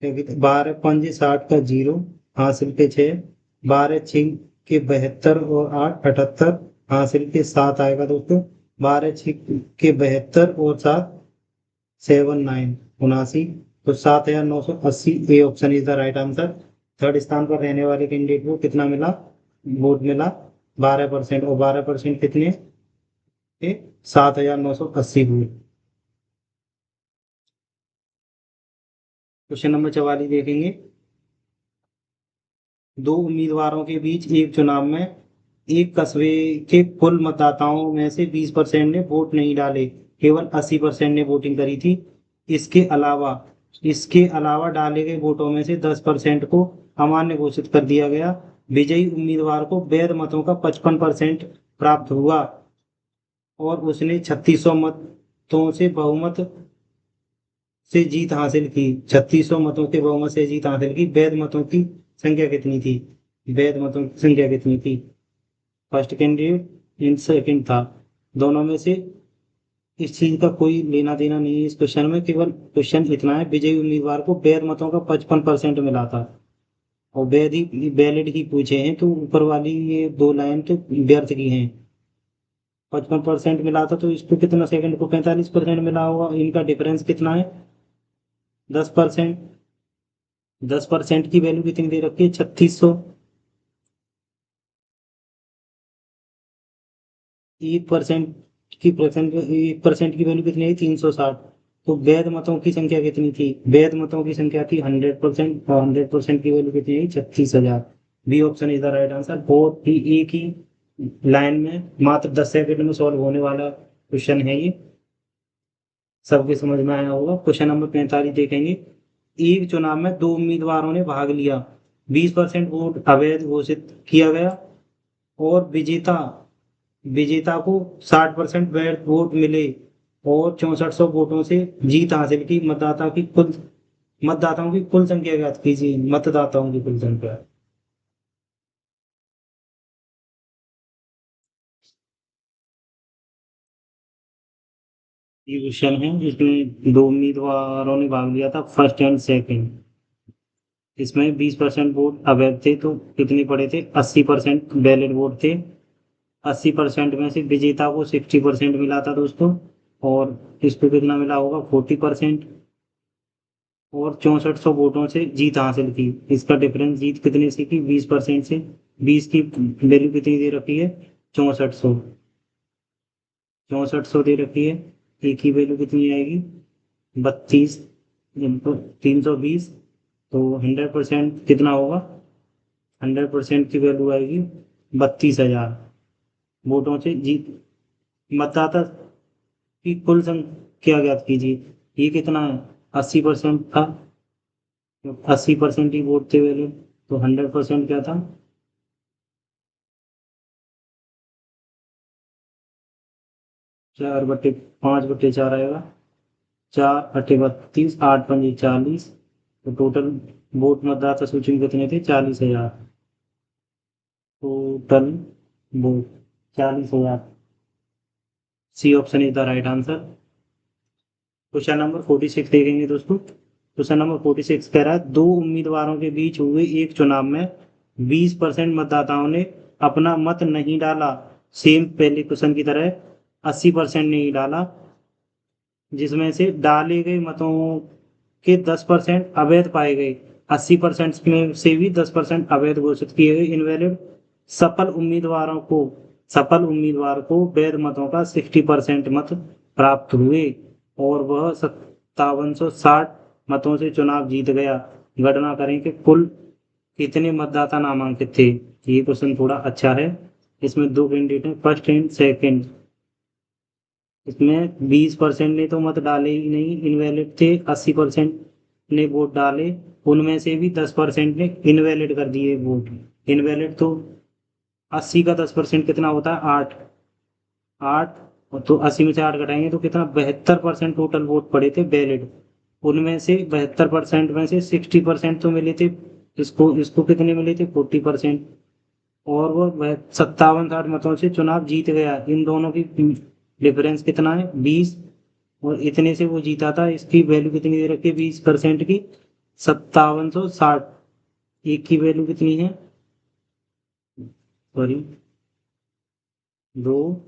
12 पंजे 60 का 0 हासिल के 6, 12 6 के 72 और 8 78 हासिल के 7 आएगा दोस्तों। 12 6 के 72 और 7 79 79, तो 7980 A option is the right answer. Third स्थान पर रहने वाले कैंडिडेट को कितना मिला, वोट मिला 12%, और 12% कितने थे, 7980 वोट। क्वेश्चन नंबर 44 देखेंगे। दो उम्मीदवारों के बीच एक चुनाव में एक कस्बे के कुल मतदाताओं में से 20% ने वोट नहीं डाले, केवल 80% ने वोटिंग करी थी। इसके अलावा इसके अलावा डाले गए वोटों में से 10% को अमान्य घोषित कर दिया गया। विजयी उम्मीदवार को वैध मतों का 55% प्राप्त हुआ और उसने 3600 मतों से बहुमत से जीत हासिल की। 3600 मतों के बहुमत से जीत हासिल की। वैध मतों की संख्या कितनी थी, वैध मतों की संख्या कितनी थी। फर्स्ट कैंडिडेट इन सेकंड था, दोनों में से इस चीज का कोई लेना देना नहीं है इस क्वेश्चन में। केवल क्वेश्चन इतना है, विजयी उम्मीदवार को वैध मतों का 55% मिला था और वैलिड ही पूछे हैं, तो ऊपर वाली ये 2 लाइन तो व्यर्थ की हैं। 55% मिला था, तो इसको कितना सेकंड को 45% मिला होगा। इनका डिफरेंस कितना है, 10%। 10% की वैल्यू कितनी दे रखी है, 3600। 1% एक परसेंट की वैल्यू कितनी है, 360। तो वैध मतों की संख्या कितनी थी, वैध मतों की संख्या थी 100%, और 100% की वैल्यू कितनी है, 36,000। B option is the right answer. बहुत ही एक ही लाइन में मात्र 10 सेकंड में सॉल्व होने वाला क्वेश्चन है ये, सबके समझ में आया होगा। क्वेश्चन नंबर 45 देखेंगे। एक चुनाव में दो उम्मीदवारों ने भाग लिया, 20% वोट अवैध घोषित किया गया और विजेता विजेता को 60% वैध वोट मिले और 6400 वोटों से जीत हासिल की। मतदाताओं की कुल संख्या ज्ञात कीजिए, मतदाताओं की कुल संख्या। ये क्वेश्चन है जिसमें दो उम्मीदवारों ने भाग लिया था, फर्स्ट एंड सेकंड। इसमें 20% वोट अवैध थे, तो कितने पड़े थे, 80% वैलिड वोट थे। 80% में से विजेता को 60% मिला था दोस्तों, और इसको कितना मिला होगा, 40%। और 6400 वोटों से जीत हासिल की। इसका डिफरेंस जीत कितने से की, 20% से। 20 की वैल्यू कितनी दे रखी है, 6400। 6400 दे रखी है। एक की वैल्यू कितनी आएगी, 32 इंटू 320, तो 100% कितना होगा, 100% की वैल्यू आएगी 32,000 वोटों से जीत। मतदाता की कुल संख्या ज्ञात कीजिए। ये कितना है, 80% था, 80% ही वोट थे वैलिड, तो 100% क्या था, 4/5/4 आएगा। 4 × 32, 8 × 5 = 40, तो टोटल वोट मतदाता सूची में कितने थे, 40,000। Total vote 40,000। C option is the right answer. Question number 46 देखेंगे दोस्तों। क्वेश्चन नंबर 46 कह रहा है, दो उम्मीदवारों के बीच हुए एक चुनाव में 20% मतदाताओं ने अपना मत नहीं डाला। सेम पहले क्वेश्चन की तरह 80% नहीं डाला, जिसमें से डाले गए मतों के 10% अवैध पाए गए। 80% में से भी 10% अवैध घोषित किए गए, इनवैलिड। सफल उम्मीदवार को वैध मतों का 60% मत प्राप्त हुए और वह 5760 मतों से चुनाव जीत गया। गणना करें कि कुल कितने मतदाता नामांकित थे। ये क्वेश्चन थोड़ा अच्छा है। इसमें दो कैंडिडेट हैं, फर्स्ट एंड सेकंड। इसमें 20% ने तो मत डाले ही नहीं, इनवैलिड थे। 80% ने वोट डाले, उनमें से भी 10% ने इनवैलिड कर दिए वोट। इनवैलिड तो 80 का 10% कितना होता है? 8। 8 तो 80 में से 8 घटाएंगे तो कितना? 72% टोटल वोट पड़े थे वैलिड। उनमें से 72% में से 60% तो मिले थे। इसको इसको कितने मिले थे? 40%। और वो 57-60 मतों से चुनाव जीत गया। इन दोनों की डिफरेंस कितना है? 20। और इतने से वो जीता था, इसकी वैल्यू कितनी दे रखी है? 20% की 5760। एक की वैल्यू कितनी है? सॉरी, 2,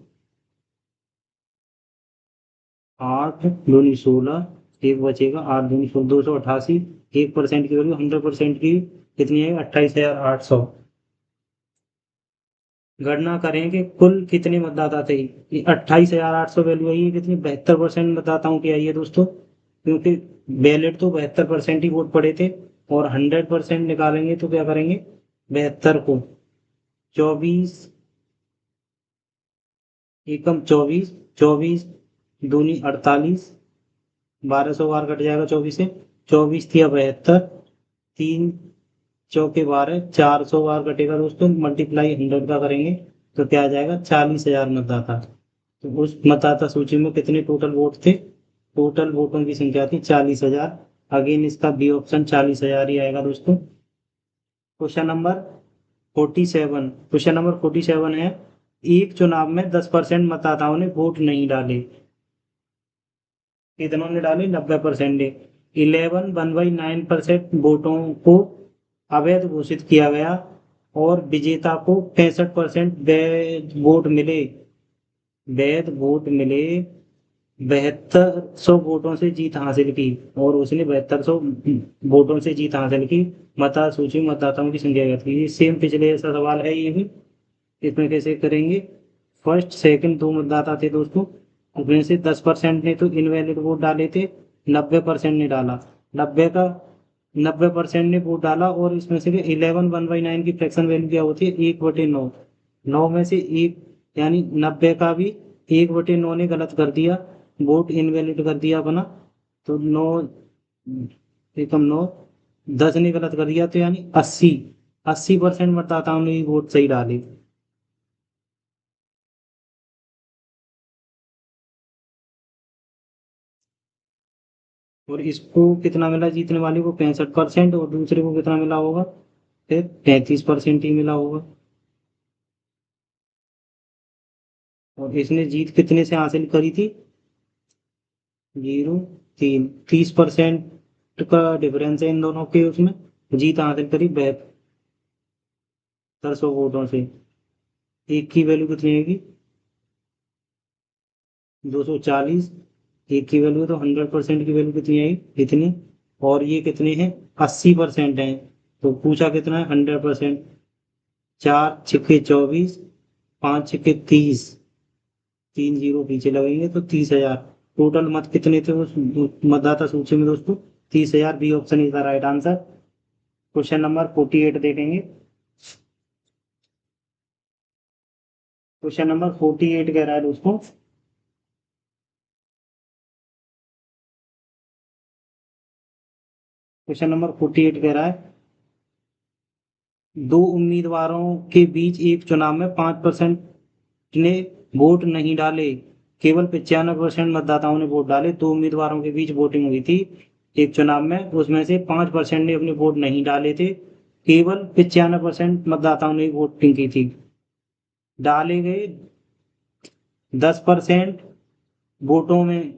8 दूनी 16, एक बचेगा, 8 दूनी 16, 288। 1% की वैल्यू 100% की कितनी है? 28,800। गणना करें कि कुल कितने मतदाता थे। 28,800 वैल्यू आई है, कितनी? 72% मतदाताओं की आई है दोस्तों, क्योंकि वैलिड तो 72% ही वोट पड़े थे। और 100% निकालेंगे तो क्या करेंगे? 72 को 24 एकम 24, 24 दूनी 48, 1200 बार कट जाएगा 24 से। 24 थिया 72, 3 चौके 12, 400 बार कटेगा दोस्तों। मल्टीप्लाई 100 का करेंगे तो क्या आ जाएगा? 40,000 मतदाता। तो उस मतदाता सूची में कितने टोटल वोट थे? टोटल वोटों की संख्या थी 40,000। अगेन इसका बी ऑप्शन 40,000 ही आएगा दोस्तों। Question number 47। क्वेश्चन नंबर 47 है, एक चुनाव में 10% मतदाताओं ने वोट नहीं डाले। कितनों ने डाले? 90% ने। 11/9% वोटों को अवैध घोषित किया गया और विजेता को 65% वैध वोट मिले। वैध वोट मिले। 7200 वोटों से जीत हासिल की और उसने 7200 वोटों से जीत हासिल की। मतदाता सूची में मतदाताओं की संख्या ज्ञात कीजिए। सेम पिछले जैसा सवाल है ये भी। इसमें कैसे करेंगे? फर्स्ट सेकंड दो मतदाता थे दोस्तों, उसमें से 10% ने तो इनवैलिड वोट डाले थे, 90% ने डाला। 90% ने वोट डाला और इसमें से 11/9 की फ्रैक्शन वैल्यू क्या होती है? 1/9। 9 में से एक, यानी 90 का भी 1/9 ने गलत कर दिया, वोट इनवैलिड कर दिया अपना। तो 9 एकम 9, 10 ने गलत कर दिया, तो यानी 80% मतदाताओं ने वोट सही डाले। और इसको कितना मिला? जीतने वाले को 65%, और दूसरे को कितना मिला होगा? फिर 33% ही मिला होगा। और इसने जीत कितने से हासिल करी थी? 0.3। 30% का डिफरेंस है इन दोनों के। उसमें जीत हासिल करी 7200 वोटों से। एक की वैल्यू कितनी आएगी? 240। एक की वैल्यू, तो 100% की वैल्यू कितनी आई? इतनी। और ये कितने हैं? 80% हैं। तो पूछा कितना है? 100%। 4 × 24, 5 × 30, 3 जीरो पीछे लगेंगे तो 30,000। टोटल मत कितने थे उस मतदाता सूची में दोस्तों? 30,000। B option is the right answer. Question number 48 देखेंगे। क्वेश्चन नंबर 48 कह रहा है दोस्तों, क्वेश्चन नंबर 48 कह रहा है, दो उम्मीदवारों के बीच एक चुनाव में 5% ने वोट नहीं डाले। केवल 95% मतदाताओं ने वोट डाले। दो उम्मीदवारों के बीच वोटिंग हुई थी एक चुनाव में, उसमें से 5% ने अपने वोट नहीं डाले थे। केवल 95% मतदाताओं ने वोटिंग की थी। डाले गए 10% वोटों में,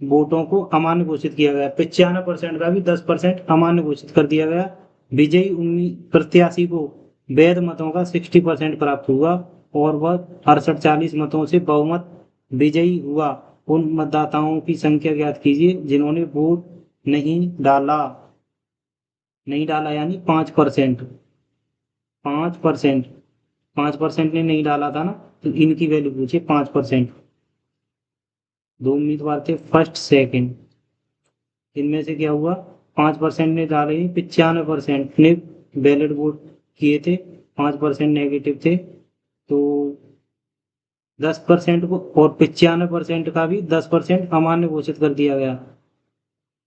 वोटों को अमान्य घोषित किया गया। 95% का भी 10% अमान्य घोषित कर दिया गया। विजयी उम्मीद प्रत्याशी को वैध मतों का 60% प्राप्त हुआ और वह 68-40 मतों से बहुमत विजयी हुआ। उन मतदाताओं की संख्या ज्ञात कीजिए जिन्होंने वोट नहीं डाला। नहीं डाला यानी 5%। 5%, 5% ने नहीं डाला था ना, तो इनकी वैल्यू पूछे 5%। दो उम्मीदवार थे फर्स्ट सेकंड, इनमें से क्या हुआ, 5% ने डाले, 95% ने बैलेट वोट किए थे, 5% नेगेटिव थे। तो 10% को और 95% का भी 10% अमान्य घोषित कर दिया गया,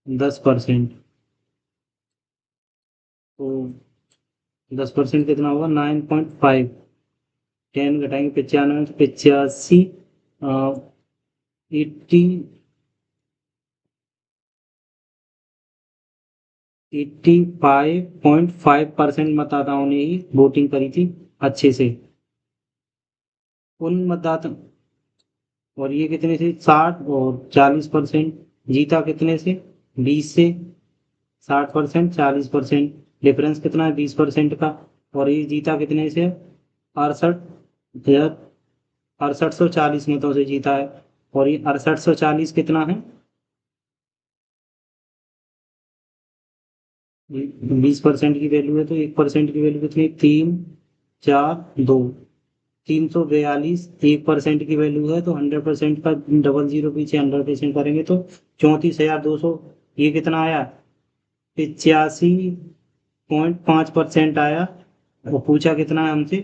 10%। तो 10% कितना होगा, 9.5। 10 घटाएंगे 95 से 85, 80, 85.5% मतदाताओं ने ही वोटिंग करी थी अच्छे से। उन मतदाता, और ये कितने से, 60 और 40%। जीता कितने से, 20 से। 60%, 40%, डिफरेंस कितना है, 20% का। और ये जीता कितने से, 68, 6840 मतों से जीता है। और ये 6840 कितना है, 20% की वैल्यू है, तो 1% की वैल्यू कितनी, 342, 342। 1% की वैल्यू है, तो 100% का डबल जीरो पीछे 100% करेंगे तो 34,200। ये कितना आया, 85.5% आया। और पूछा कितना है हमसे,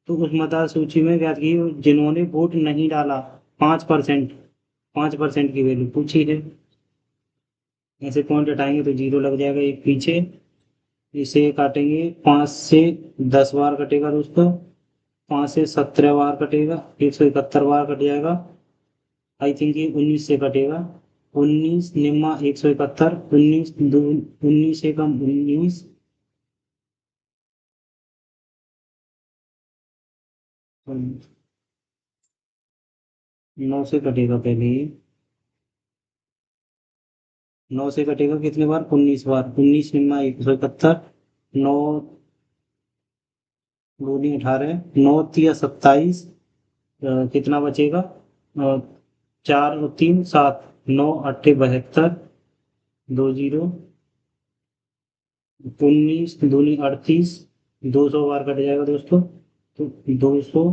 तो उस मतदाता सूची में ज्ञात की जिन्होंने वोट नहीं डाला, 5%, 5% की वैल्यू पूछी है। ऐसे पॉइंट हटाएंगे तो जीरो लग जाएगा एक पीछे। इसे काटेंगे, 5 से 10 बार कटेगा दोस्तों, 5 से 17 बार कटेगा, 171 बार कट जाएगा। आई थिंक ये 19 से कटेगा, 19 निम्मा 171, 19 दो, 19 से कम 19, 9 से कटेगा पहले ये, 9 से कटेगा कितने बार, 19 बार, 19 निम्मा 171, 9 दूनी 18, 9 तिया 27, कितना बचेगा, 4 और 3 7, 9 8 72, 2 जीरो, 19 दूनी 38, 200 बार कट जाएगा दोस्तों। तो 200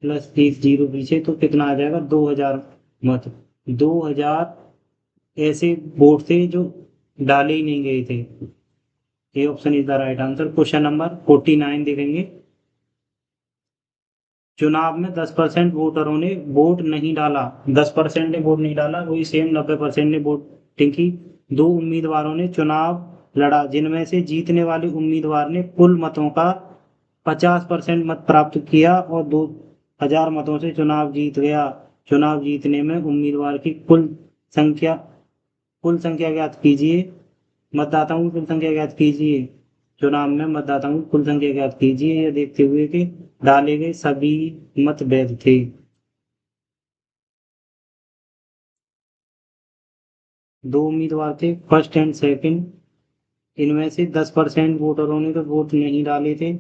प्लस 1 जीरो पीछे, तो कितना आ जाएगा, 2000 मत। 2000 ऐसे वोट थे जो डाले ही नहीं गए थे। ये option is the right answer. Question number 49 देखेंगे। चुनाव में 10% वोटरों ने वोट नहीं डाला, 10% ने वोट नहीं डाला, वही सेम 90% ने वोटिंग की। दो उम्मीदवारों ने चुनाव लड़ा, जिनमें से जीतने वाले उम्मीदवार ने कुल मतों का 50% मत प्राप्त किया और 2000 मतों से चुनाव जीत गया। चुनाव जीतने में उम्मीदवार की संख्या कुल संख्या ज्ञात कीजिए। मतदाताओं की कुल संख्या ज्ञात कीजिए। चुनाव में मतदाताओं की कुल संख्या ज्ञात कीजिए, यह देखते हुए कि डाले गए सभी मत वैध थे। दो उम्मीदवार थे फर्स्ट एंड सेकंड, इनमें से 10% वोटरों ने तो वोट नहीं डाले थे,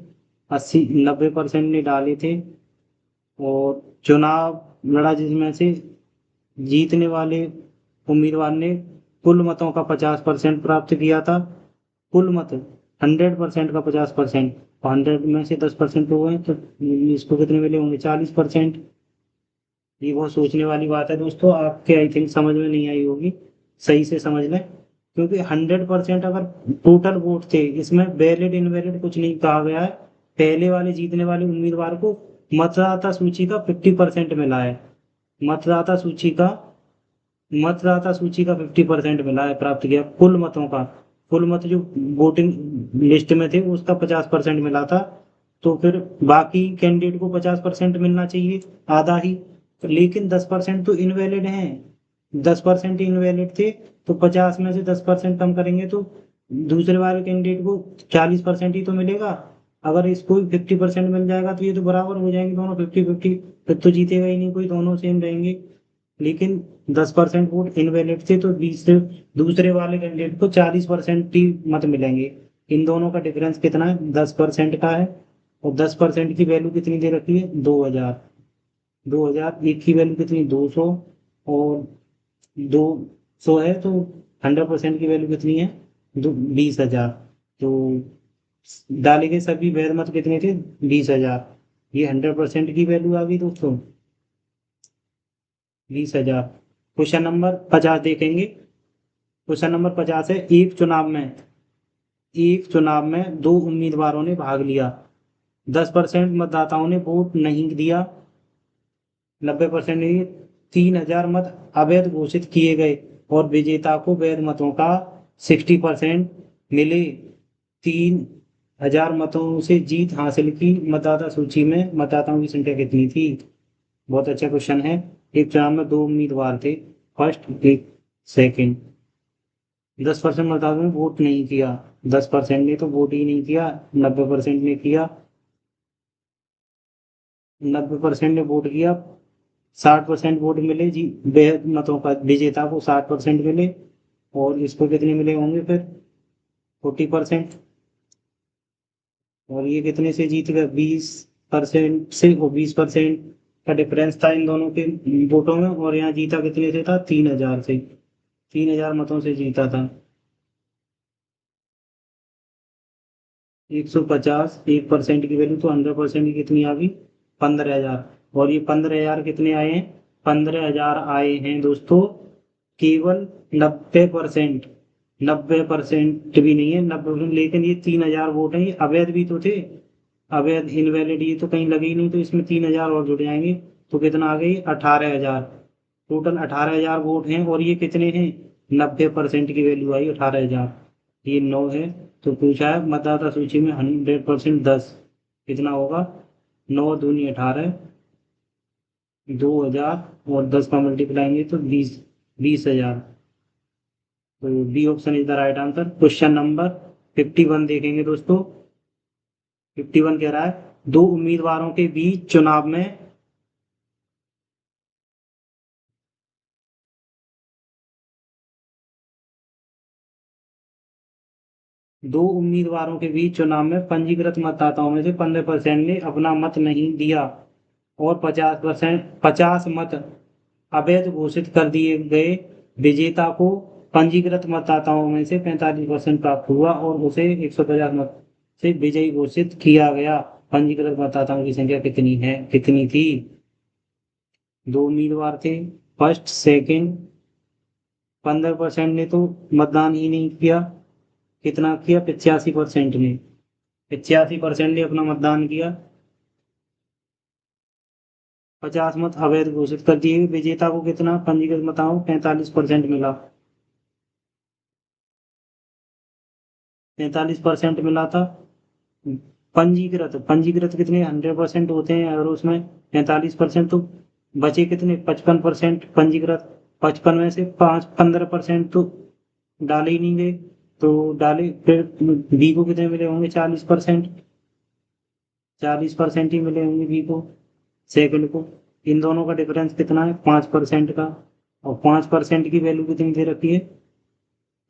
90% ने डाले थे। और चुनाव लड़ा जिसमें से जीतने वाले उम्मीदवार ने कुल मतों का 50% प्राप्त किया था। कुल मत 100% का 50%, 100 में से 10% हो गए तो इसको कितने मिले होंगे, 40%। ये बहुत सोचने वाली बात है दोस्तों, आपके आई थिंक समझ में नहीं आई होगी, सही से समझ लें। क्योंकि 100% अगर टोटल वोट थे, इसमें वैलिड इनवैलिड कुछ नहीं कहा गया है। पहले वाले जीतने वाले उम्मीदवार को मतदाता सूची का 50% मिला है। मतदाता सूची का मतदाता सूची का 50% मिला है, प्राप्त किया कुल मतों का। कुल मत जो वोटिंग लिस्ट में थे उसका 50% मिला था। तो फिर बाकी कैंडिडेट को 50% मिलना चाहिए, आधा ही। लेकिन 10% तो इनवैलिड हैं, 10% इनवैलिड थे। तो 50 में से 10% कम करेंगे तो दूसरे वाले कैंडिडेट को 40% ही तो मिलेगा। अगर इसको 50% मिल जाएगा तो ये तो बराबर हो जाएंगे दोनों 50-50, फिर तो जीतेगा ही नहीं कोई, दोनों सेम रहेंगे। लेकिन 10% वोट इनवैलिड थे, तो दूसरे दूसरे वाले कैंडिडेट को 40% ही मत मिलेंगे। इन दोनों का डिफरेंस कितना है, 10% का है। और 10% की वैल्यू कितनी दे रखी है, 2000। 2000, एक की वैल्यू कितनी, 200। और 200 है तो 100% की वैल्यू कितनी है, 20,000। तो डाले गए सभी वैध मत कितने थे? 20,000। ये 100% की वैल्यू आ गई दोस्तों, 20,000। क्वेश्चन नंबर 50 देखेंगे। क्वेश्चन नंबर 50 है, एक चुनाव में 2 उम्मीदवारों ने भाग लिया। 10% मतदाताओं ने वोट नहीं दिया, 90% ने 3,000 मत अवैध घोषित किए गए और विजेता को वैध मतों का 60% मिले। 3,000 मतों से जीत हासिल की। मतदाता सूची में मतदाताओं की संख्या कितनी थी? बहुत अच्छा क्वेश्चन है। एक चुनाव में 2 उम्मीदवार थे, फर्स्ट एक सेकंड। 10% मतदाताओं ने वोट नहीं किया, 10% ने तो वोट ही नहीं किया, 90% ने किया, 90% ने वोट किया, 60% वोट मिले जी, बेहद मतों का विजेता को 60% मिले। और इसको कितने मिले होंगे फिर? 40%। और ये कितने से जीत गए? 20% से। वो 20% का डिफरेंस था इन दोनों के वोटों में, और यहाँ जीता कितने से था? 3,000 से। 3,000 मतों से जीता था। 150, 1% की वैल्यू तो 100% की कितनी आ गई? 15,000। और ये 15,000 कितने आए हैं? 15,000 आए हैं दोस्तों, केवल 90%। 90% भी नहीं है, 90%। लेकिन ये 3,000 वोट हैं, ये अवैध भी तो थे। अवैध इनवैलिड ये तो कहीं लगे ही नहीं, तो इसमें 3,000 और जुड़ जाएंगे। तो कितना आ गई? 18,000। टोटल 18,000 वोट हैं, और ये कितने हैं? 90% की वैल्यू आई 18,000। ये 9 है। तो पूछा है मतदाता सूची में 100% 10 कितना होगा? 9 दूनी 18, 2,000 और 10 का मल्टीप्लाएंगे तो 20,000। तो B option is the right answer. Question number 51 देखेंगे दोस्तों। 51 कह रहा है, 2 उम्मीदवारों के बीच चुनाव में पंजीकृत मतदाताओं में से 15% ने अपना मत नहीं दिया और 50 मत अवैध घोषित कर दिए गए। विजेता को पंजीकृत मतदाताओं में से 45% प्राप्त हुआ और उसे 150 मत से विजयी घोषित किया गया। पंजीकृत मतदाताओं की संख्या कितनी थी? 2 उम्मीदवार थे, फर्स्ट सेकंड। 15% ने तो मतदान ही नहीं किया। कितना किया? 85% ने। 85% ने अपना मतदान किया। 50 मत अवैध घोषित कर दिए। विजेता को कितना? पंजीकृत मतदाताओं 45% मिला। 45% मिला था। पंजीकृत पंजीकृत कितने? 100% होते हैं, और उसमें 45% तो बचे कितने? 55% पंजीकृत। 55 में से 15% तो डाले ही नहीं गए, तो डाले फिर बी को कितने मिले होंगे? 40%। 40% ही मिले होंगे बी को, सेकंड को। इन दोनों का डिफरेंस कितना है? 5% का। और 5% की वैल्यू कितनी दे रखी है?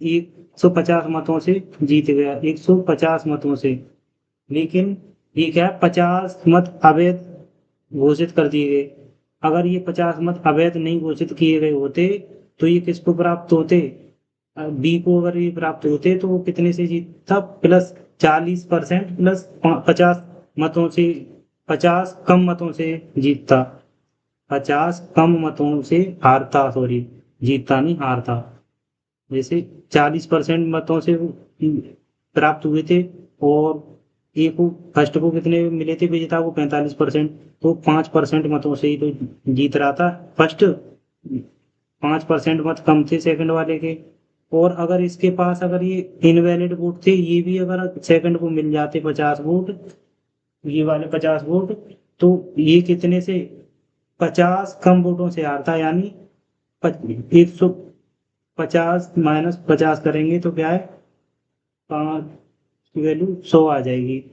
150 मतों से जीत गया, 150 मतों से। लेकिन ये क्या है? 50 मत अवैध घोषित कर दिए गए। अगर ये 50 मत अवैध नहीं घोषित किए गए होते तो ये किसको प्राप्त होते? बी को अगर ये प्राप्त होते तो वो कितने से जीतता? प्लस 40% प्लस 50 मतों से, 50 कम मतों से जीतता। 50 कम मतों से हारता, सॉरी, जीतता नहीं, हारता। जैसे 40% मतों से प्राप्त हुए थे, और ए को, फर्स्ट को कितने मिले थे? विजेता को 45%। तो 5% मतों से ही तो जीत रहा था फर्स्ट। 5% मत कम थे सेकंड वाले के। और अगर इसके पास अगर ये इनवैलिड वोट थे, ये भी अगर सेकंड को मिल जाते 50 वोट, ये वाले 50 वोट, तो ये कितने से? 50 कम वोटों से हारता। यानी 150 माइनस 50 करेंगे तो क्या है? 5 की वैल्यू 100 आ जाएगी।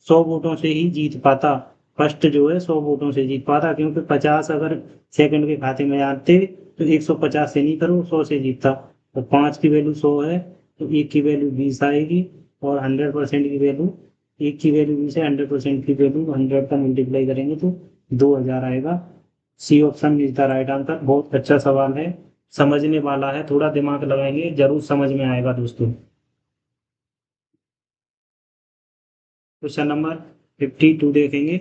100 वोटों से ही जीत पाता। फर्स्ट जो है 100 वोटों से जीत पाता, क्योंकि 50 अगर सेकंड के खाते में आते तो 150 से नहीं करो, 100 से जीतता। तो 5 की वैल्यू 100 है, तो 1 की वैल्यू 20 आएगी। और 100% की वैल्यू, 1 की वैल्यू 20 है, 100% की वैल्यू 100 का मल्टीप्लाई करेंगे तो 2,000 आएगा। C option is the right answer. बहुत अच्छा सवाल है, समझने वाला है। थोड़ा दिमाग लगाएंगे जरूर समझ में आएगा दोस्तों। क्वेश्चन नंबर 52 देखेंगे।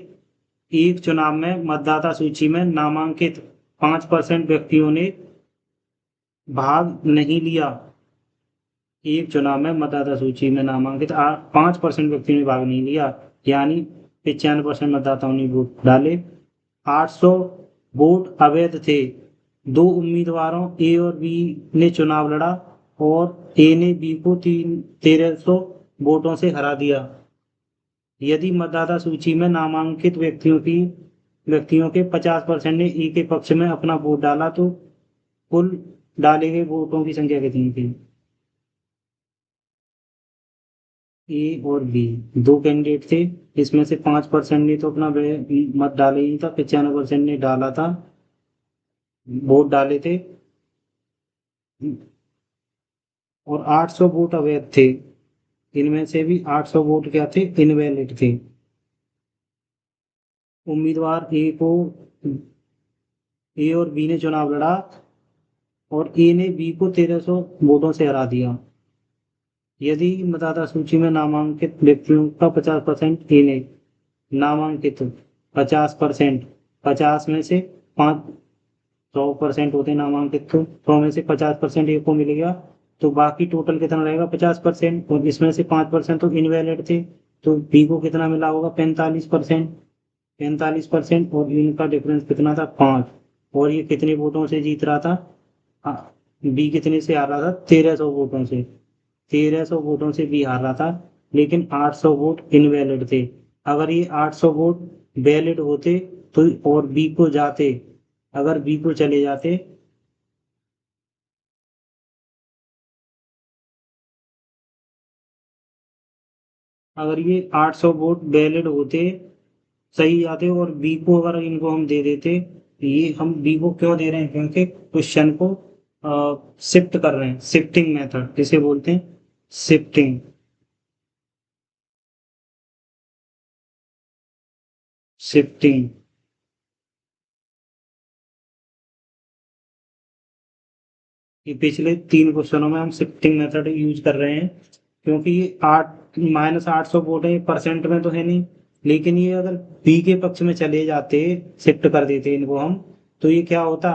एक चुनाव में मतदाता सूची में नामांकित 5% व्यक्तियों ने भाग नहीं लिया। एक चुनाव में मतदाता सूची में नामांकित 5% व्यक्तियों ने भाग नहीं लिया, यानी 95% मतदाताओं ने वोट डाले। 800 वोट अवैध थे। दो उम्मीदवारों ए और बी ने चुनाव लड़ा और ए ने बी को 1300 वोटों से हरा दिया। यदि मतदाता सूची में नामांकित व्यक्तियों के 50% ने ए के पक्ष में अपना वोट डाला तो कुल डाले गए वोटों की संख्या कितनी थी? ए और बी दो कैंडिडेट थे, इसमें से 5% ने तो अपना मत डाले ही था, 95% ने डाला था, वोट डाले थे, और 800 वोट अवैध थे। इनमें से भी 800 वोट क्या थे? इनवैलिड थे। उम्मीदवार ए और बी ने चुनाव लड़ा और ए ने बी को 1300 वोटों से हरा दिया। यदि मतदाता सूची में नामांकित व्यक्तियों का 50% ए ने नामांकित 50%, 50 में से 100% होते नामांकित, तो 100 में से 50% ए को मिलेगा, तो बाकी टोटल कितना रहेगा? 50%, और इसमें से 5% तो इनवैलिड थे, तो बी को कितना मिला होगा? 45%। 45%, और इनका डिफरेंस कितना था? 5। और ये कितने वोटों से जीत रहा था? बी कितने से हार रहा था? 1300 वोटों से। 1300 वोटों से बी हार रहा था, लेकिन 800 वोट इनवैलिड थे। अगर ये 800 वोट वैलिड होते तो और बी को जाते, अगर बी को चले जाते, अगर ये 800 वोट वैलिड होते, सही आते, और बी को अगर इनको हम दे देते, ये हम बी को क्यों दे रहे हैं? क्योंकि क्वेश्चन को शिफ्ट कर रहे हैं, शिफ्टिंग मेथड जिसे बोलते हैं, शिफ्टिंग। शिफ्टिंग ये पिछले 3 क्वेश्चनों में हम शिफ्टिंग मेथड यूज कर रहे हैं, क्योंकि ये 8 - 800 वोट है, परसेंट में तो है नहीं, लेकिन ये अगर बी के पक्ष में चले जाते, शिफ्ट कर देते इनको हम, तो ये क्या होता?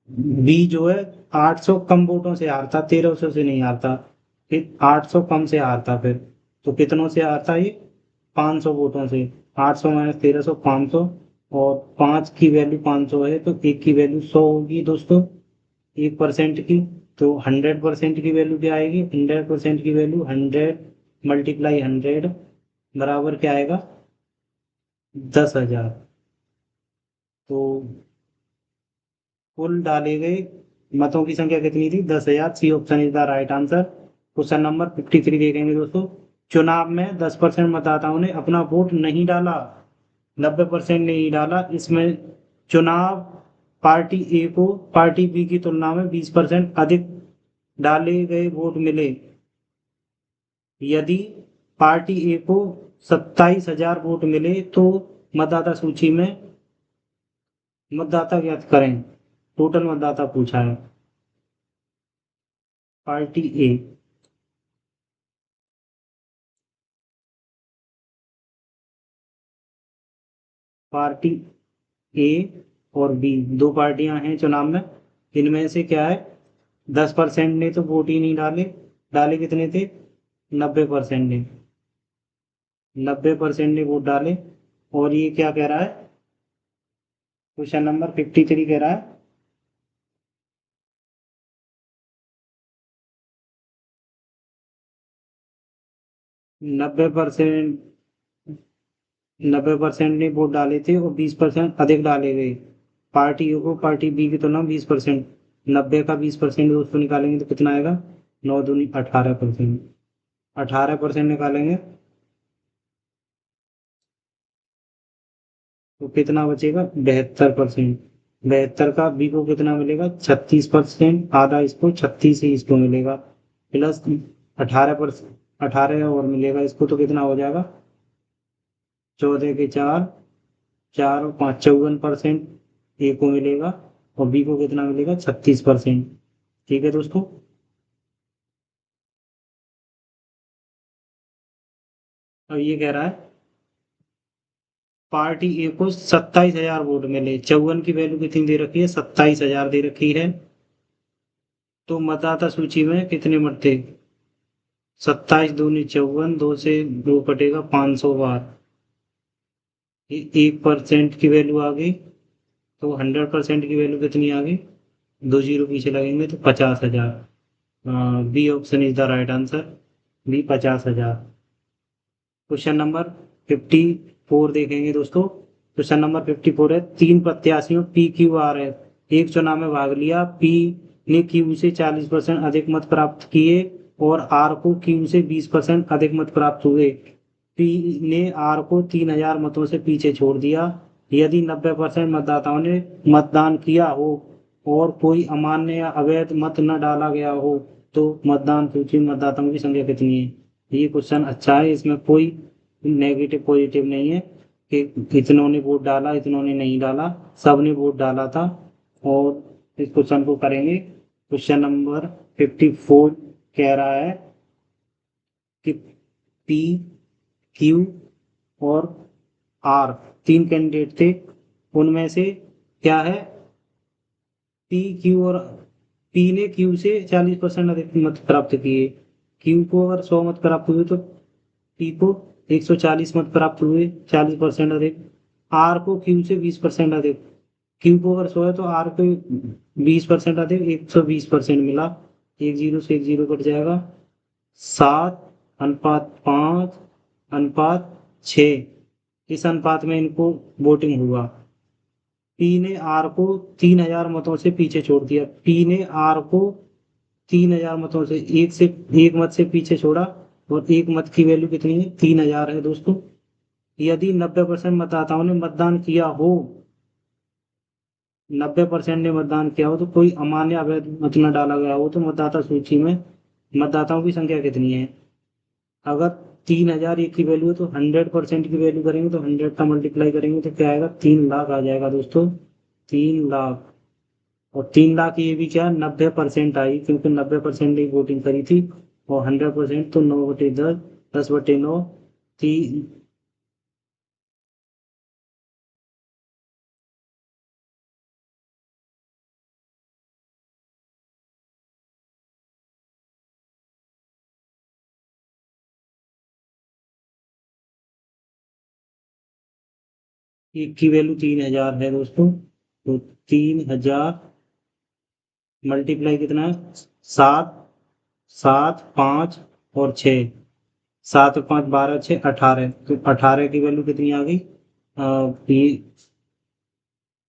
बी जो है 800 कम वोटों से हारता, 1300 से नहीं हारता, फिर 800 कम से हारता, फिर तो कितनों से हारता ये? 500 वोटों से। 800 - 1300, 500, और 5 की वैल्यू 500 है, तो एक की वैल्यू 100 होगी दोस्तों, 1% की। तो 100% की वैल्यू क्या आएगी? 100% की वैल्यू 100 × 100 बराबर क्या आएगा? 10,000। तो कुल डाले गए मतों की संख्या कितनी थी? 10,000। C option is the right answer. Question number 53 देखेंगे दोस्तों। चुनाव में 10% मतदाताओं ने अपना वोट नहीं डाला, 90% ने नहीं डाला। इसमें चुनाव पार्टी ए को पार्टी बी की तुलना में 20% अधिक डाले गए वोट मिले। यदि पार्टी ए को 27,000 वोट मिले तो मतदाता सूची में मतदाता ज्ञात करें। टोटल मतदाता पूछा है। पार्टी ए, पार्टी ए और बी दो पार्टियां हैं चुनाव में। इनमें से क्या है? 10% ने तो वोट ही नहीं डाले। डाले कितने थे? 90% ने। 90% ने वोट डाले। और ये क्या कह रहा है? क्वेश्चन नंबर 53 कह रहा है 90%, 90% ने वोट डाले थे और 20% अधिक डाले गए। पार्टी ए को पार्टी बी की तुलना में 20%। 90 का 20% दोस्तों निकालेंगे तो कितना आएगा? 9 दूनी 18%। 18% निकालेंगे तो कितना बचेगा? 72%। 72 का बी को कितना मिलेगा? 36%। आधा इसको, 36 ही इसको मिलेगा, प्लस 18%, 18 और मिलेगा इसको, तो कितना हो जाएगा? 14 के 4, 4 और 5 54% ए को मिलेगा, और बी को कितना मिलेगा? 36%। ठीक है दोस्तों। अब ये कह रहा है पार्टी ए को 27,000 वोट मिले। 54 की वैल्यू कितनी दे रखी है? 27,000 दे रखी है। तो मतदाता सूची में कितने मत थे? 27 दूनी 54, 2 से 2 कटेगा 500 बार। 1% की वैल्यू आ गई, तो 100% की वैल्यू कितनी आ गई? 2 जीरो पीछे लगेंगे तो 50,000। B option is the right answer, B 50,000। Question number 54 देखेंगे दोस्तों। क्वेश्चन नंबर 54 है, 3 प्रत्याशियों पी क्यू आर है एक चुनाव में भाग लिया। पी ने क्यू से 40% अधिक मत प्राप्त किए और आर को क्यू से 20% अधिक मत प्राप्त हुए। पी ने आर को 3,000 मतों से पीछे छोड़ दिया। यदि 90% मतदाताओं ने मतदान किया हो और कोई अमान्य या अवैध मत न डाला गया हो तो मतदान सूची में मतदाताओं की संख्या कितनी है? ये क्वेश्चन अच्छा है, इसमें कोई नेगेटिव पॉजिटिव नहीं है कि इतनों ने वोट डाला इतनों ने नहीं डाला, सब ने वोट डाला था। और इस क्वेश्चन को करेंगे। क्वेश्चन नंबर 54 कह रहा है कि पी क्यू और आर 3 कैंडिडेट थे, उनमें से क्या है? पी क्यू और पी ने क्यू से 40% अधिक मत प्राप्त किए। क्यू को अगर 100 मत प्राप्त हुए तो पी को 140 मत प्राप्त हुए, 40% अधिक। आर को क्यू से 20% अधिक। क्यू को अगर 100 है तो आर को 20% अधिक, 120% मिला। एक जीरो से एक जीरो कट जाएगा। 7:5:6 इस अनुपात में इनको वोटिंग हुआ। पी ने आर को 3,000 मतों से पीछे छोड़ दिया। पी ने आर को 3,000 मतों से एक मत से पीछे छोड़ा और एक मत की वैल्यू कितनी है? 3,000 है दोस्तों। यदि 90% मतदाताओं ने मतदान किया हो, 90% ने मतदान किया हो तो कोई अमान्य अवैध मत न डाला गया हो तो मतदाता सूची में मतदाताओं की संख्या कितनी है? अगर 3,000 एक की वैल्यू है तो 100% की वैल्यू करेंगे तो 100 का मल्टीप्लाई करेंगे तो क्या आएगा? 3 लाख आ जाएगा दोस्तों, 3 लाख। और 3 लाख ये भी क्या 90% आई, क्योंकि 90% ने वोटिंग करी थी। और 100% तो 9/10, 10/9। तीन एक की वैल्यू 3,000 है दोस्तों, तो 3,000 मल्टीप्लाई कितना है? 7, 7, 5 और 6। 7 और 5 12, 6 18, तो 18 की वैल्यू कितनी आ गई?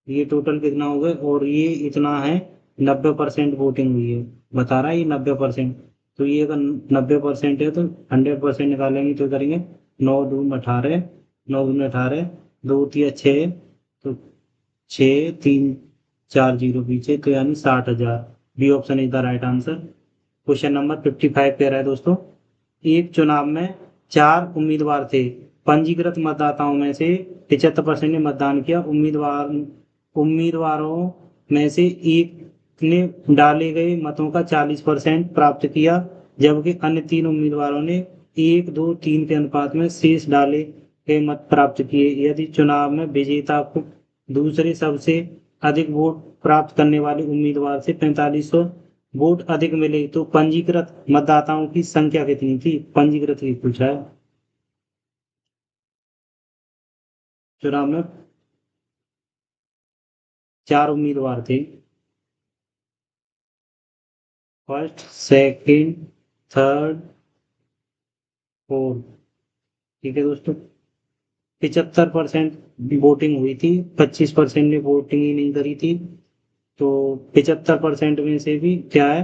ये टोटल कितना हो गया? और ये इतना है, 90% वोटिंग हुई है, बता रहा है ये 90%। तो ये अगर 90% है तो 100% निकालेंगे तो करेंगे 9 दूनी 18, 9 दूनी 18, 2 तिया 6, तो 6, 3, 4 जीरो पीछे, तो यानी 60,000। B option is the right answer. Question number 55 कह रहा है दोस्तों, एक चुनाव में 4 उम्मीदवार थे। पंजीकृत मतदाताओं में से 75% ने मतदान किया। उम्मीदवारों में से एक ने डाले गए मतों का 40% प्राप्त किया, जबकि अन्य 3 उम्मीदवारों ने 1, 2, 3 के अनुपात में शेष डाले गए मत प्राप्त किए। यदि चुनाव में विजेता को दूसरे सबसे अधिक वोट प्राप्त करने वाले उम्मीदवार से 4500 वोट अधिक मिले तो पंजीकृत मतदाताओं की संख्या कितनी थी? पंजीकृत ही पूछा है। चुनाव में 4 उम्मीदवार थे, फर्स्ट, सेकंड, थर्ड, फोर्थ। ठीक है दोस्तों, 75% वोटिंग हुई थी, 25% ने वोटिंग ही नहीं करी थी। तो 75% में से भी क्या है,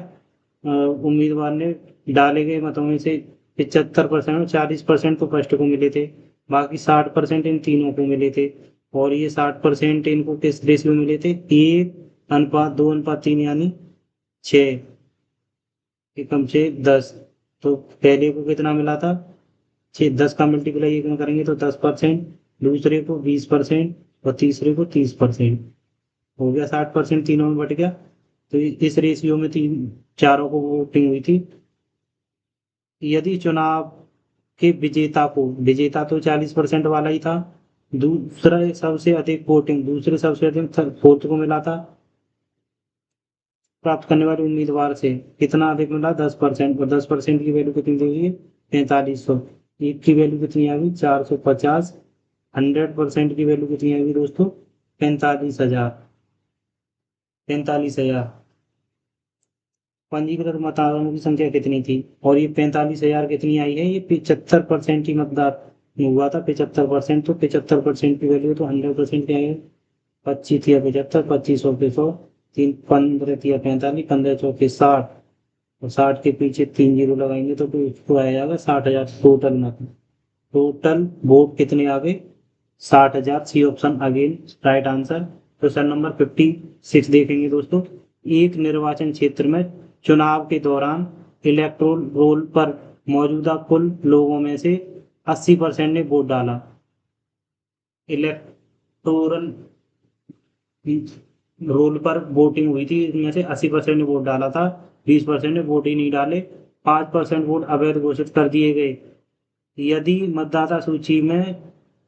उम्मीदवार ने डाले गए मतों में से 75% और 40% तो फर्स्ट को मिले थे, बाकी 60% इन तीनों को मिले थे। और ये 60% इनको किस रेशियो में मिले थे? 1:2:3, यानी 6, एकम 6:10। तो पहले को कितना मिला था? 10 का मल्टीप्लाई एक में करेंगे तो 10%, दूसरे को 20% और तीसरे को 30%। हो गया 60%, तीनों में बट गया। तो इस रेशियो में तीन चारों को वोटिंग हुई थी। यदि चुनाव के विजेता को, विजेता तो 40% वाला ही था, दूसरे सबसे अधिक वोटिंग दूसरे सबसे अधिक वोट को मिला था प्राप्त करने वाले उम्मीदवार से कितना अधिक मिला 10%। और 10% की वैल्यू कितनी दी हुई है 4500। एक की वैल्यू कितनी आ गई 450। 100% की वैल्यू कितनी आ गई दोस्तों 45,000। 45,000 पंजीकृत मतदाताओं की संख्या कितनी थी और ये 45,000 कितनी आई है ये 75% ही मतदान हुआ था 75%। तो 75% की वैल्यू तो 100% क्या है 25 या 75 25 के 100 तीन 15 या 45 15 चौके 60 और 60 के पीछे 3 जीरो लगाएंगे तो उसको आ जाएगा 60,000 टोटल मत। टोटल वोट कितने आ गए 60,000। C option again right answer. Question number 56 देखेंगे दोस्तों। एक निर्वाचन क्षेत्र में चुनाव के दौरान इलेक्टोरल रोल पर मौजूदा कुल लोगों में से 80% ने वोट डाला। इलेक्टोरल रोल पर वोटिंग हुई थी इसमें से 80% ने वोट डाला था 20% ने वोट ही नहीं डाले। 5% वोट अवैध घोषित कर दिए गए। यदि मतदाता सूची में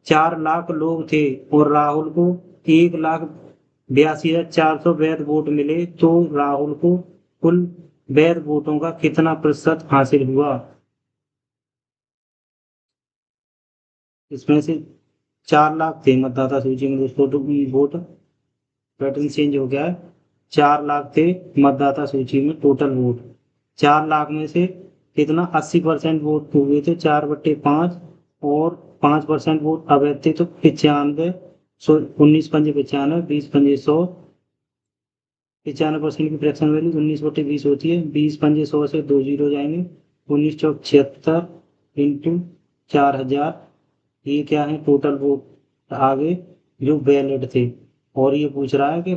4 लाख लोग थे और राहुल को 1,82,400 वैध वोट मिले तो राहुल को कुल वैध वोटों का कितना प्रतिशत हासिल हुआ। इसमें से 4 लाख थे मतदाता सूची में दोस्तों तो वोट पैटर्न चेंज हो गया है। 4 लाख थे मतदाता सूची में टोटल वोट। 4 लाख में से कितना 80% वोट हुए थे 4/5 और 5% वोट अवैध थे तो 95। 19 पंजे 95 20 पंजे 100। 95% की फ्रैक्शन वैल्यू 19/20 होती है। 20 पंजे 100 से 2 जीरो जाएंगे 19 चौक 76 इंटू 4,000। ये क्या है टोटल वोट आगे जो वैलिड थे। और ये पूछ रहा है कि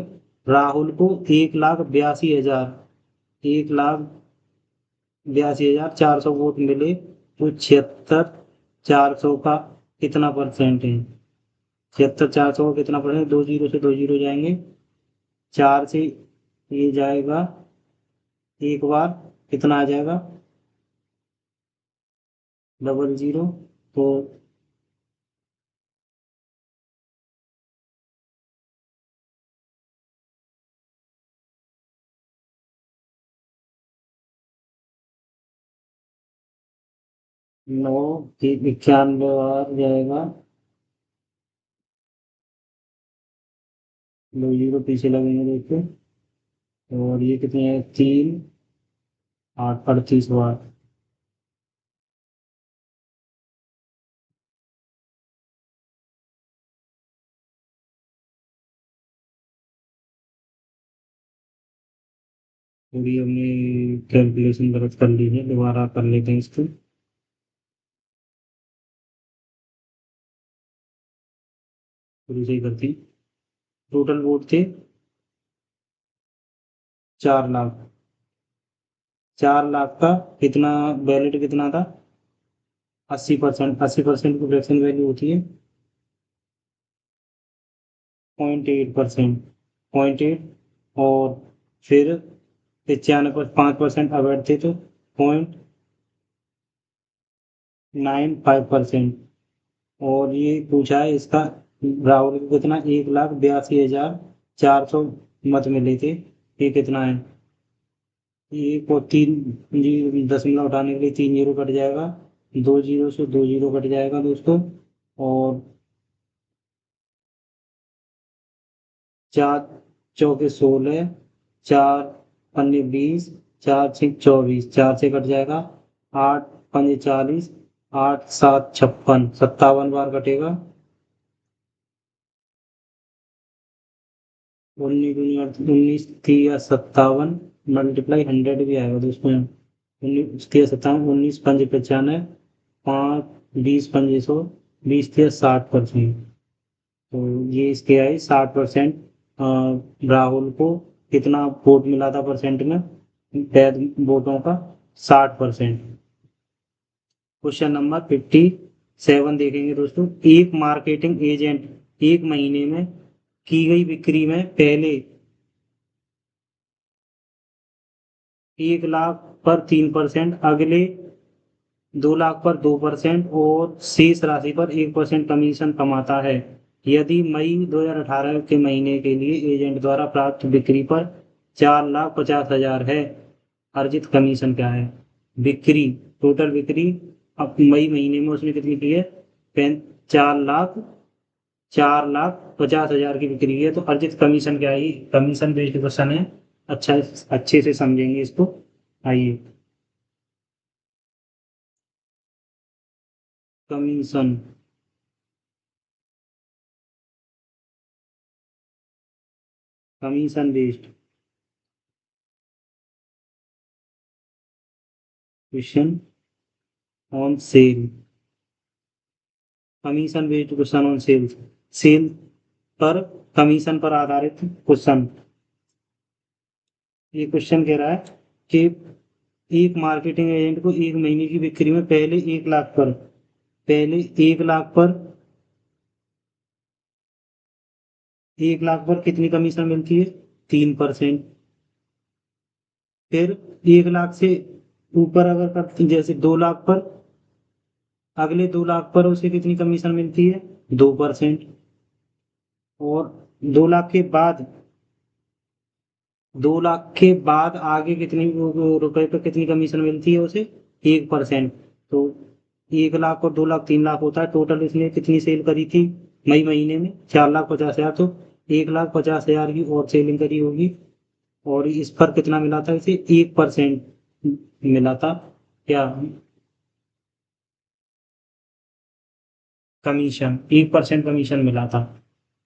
राहुल को 1,82,400 वोट मिले तो 76,400 का कितना परसेंट है। 76,400 का कितना परसेंट 2 जीरो से 2 जीरो जाएंगे 4 से ये जाएगा एक बार कितना आ जाएगा 00 तो 9 91 बार जाएगा 2 जीरो पीछे लगेंगे देखो। और ये कितने है 3 8 38 बार। पूरी हमने कैलकुलेशन गलत कर ली है दोबारा कर लेते हैं इसको। पूरी सही करती टोटल वोट थे 4 लाख। 4 लाख का कितना बैलेट कितना था 80%। 80% की फ्रैक्शन वैल्यू होती है 0.8%। 0.8 और फिर 95 5% अवैध थे तो 0.95%। और ये पूछा है इसका राहुल को कितना 1,82,400 मत मिले थे। ये कितना है एक और 3 दशमलव उठाने के लिए 3 जीरो कट जाएगा 2 जीरो से 2 जीरो कट जाएगा दोस्तों। और 4 चौके 16 4 पंजे 20 4 6 24 4 से कट जाएगा 8 पंजे 40 8 7 56 57 बार कटेगा। 19 19 57 मल्टीप्लाई 100 भी आएगा दोस्तों। 19 57 19 पंजे 95 5 20 पंजे 100 20 60%। तो ये इसके आई 60%। राहुल को कितना वोट मिला था परसेंट में वैध वोटों का 60%। क्वेश्चन नंबर 57 देखेंगे दोस्तों। एक मार्केटिंग एजेंट 1 महीने में की गई बिक्री में पहले 1 लाख पर 3%, अगले 2 लाख पर 2% और शेष राशि पर 1% कमीशन कमाता है। यदि मई 2018 के महीने के लिए एजेंट द्वारा प्राप्त बिक्री पर 4,50,000 है, अर्जित कमीशन क्या है? बिक्री, टोटल बिक्री अब मई महीने में उसने कितनी की है? 4,50,000 की बिक्री है, तो अर्जित कमीशन क्या है? कमीशन बेस्ड क्वेश्चन है। अच्छा, अच्छे से समझेंगे इसको। आइए, commission, commission based question on sale, commission based question on sale, sale पर कमीशन पर आधारित क्वेश्चन। ये क्वेश्चन कह रहा है कि एक मार्केटिंग एजेंट को एक महीने की बिक्री में पहले 1 लाख पर कितनी कमीशन मिलती है? 3%। फिर 1 लाख से ऊपर अगर करते, जैसे 2 लाख पर, अगले 2 लाख पर उसे कितनी कमीशन मिलती है? 2%। और 2 लाख के बाद, 2 लाख के बाद आगे कितनी रुपए पर कितनी कमीशन मिलती है उसे? 1%। तो 1 लाख और 2 लाख, 3 लाख होता है टोटल। इसने कितनी सेल करी थी मई महीने में? 4,50,000। तो 1,50,000 की और सेलिंग करी होगी, और इस पर कितना मिला था इसे? 1% मिला था क्या? कमीशन, 1% कमीशन मिला था।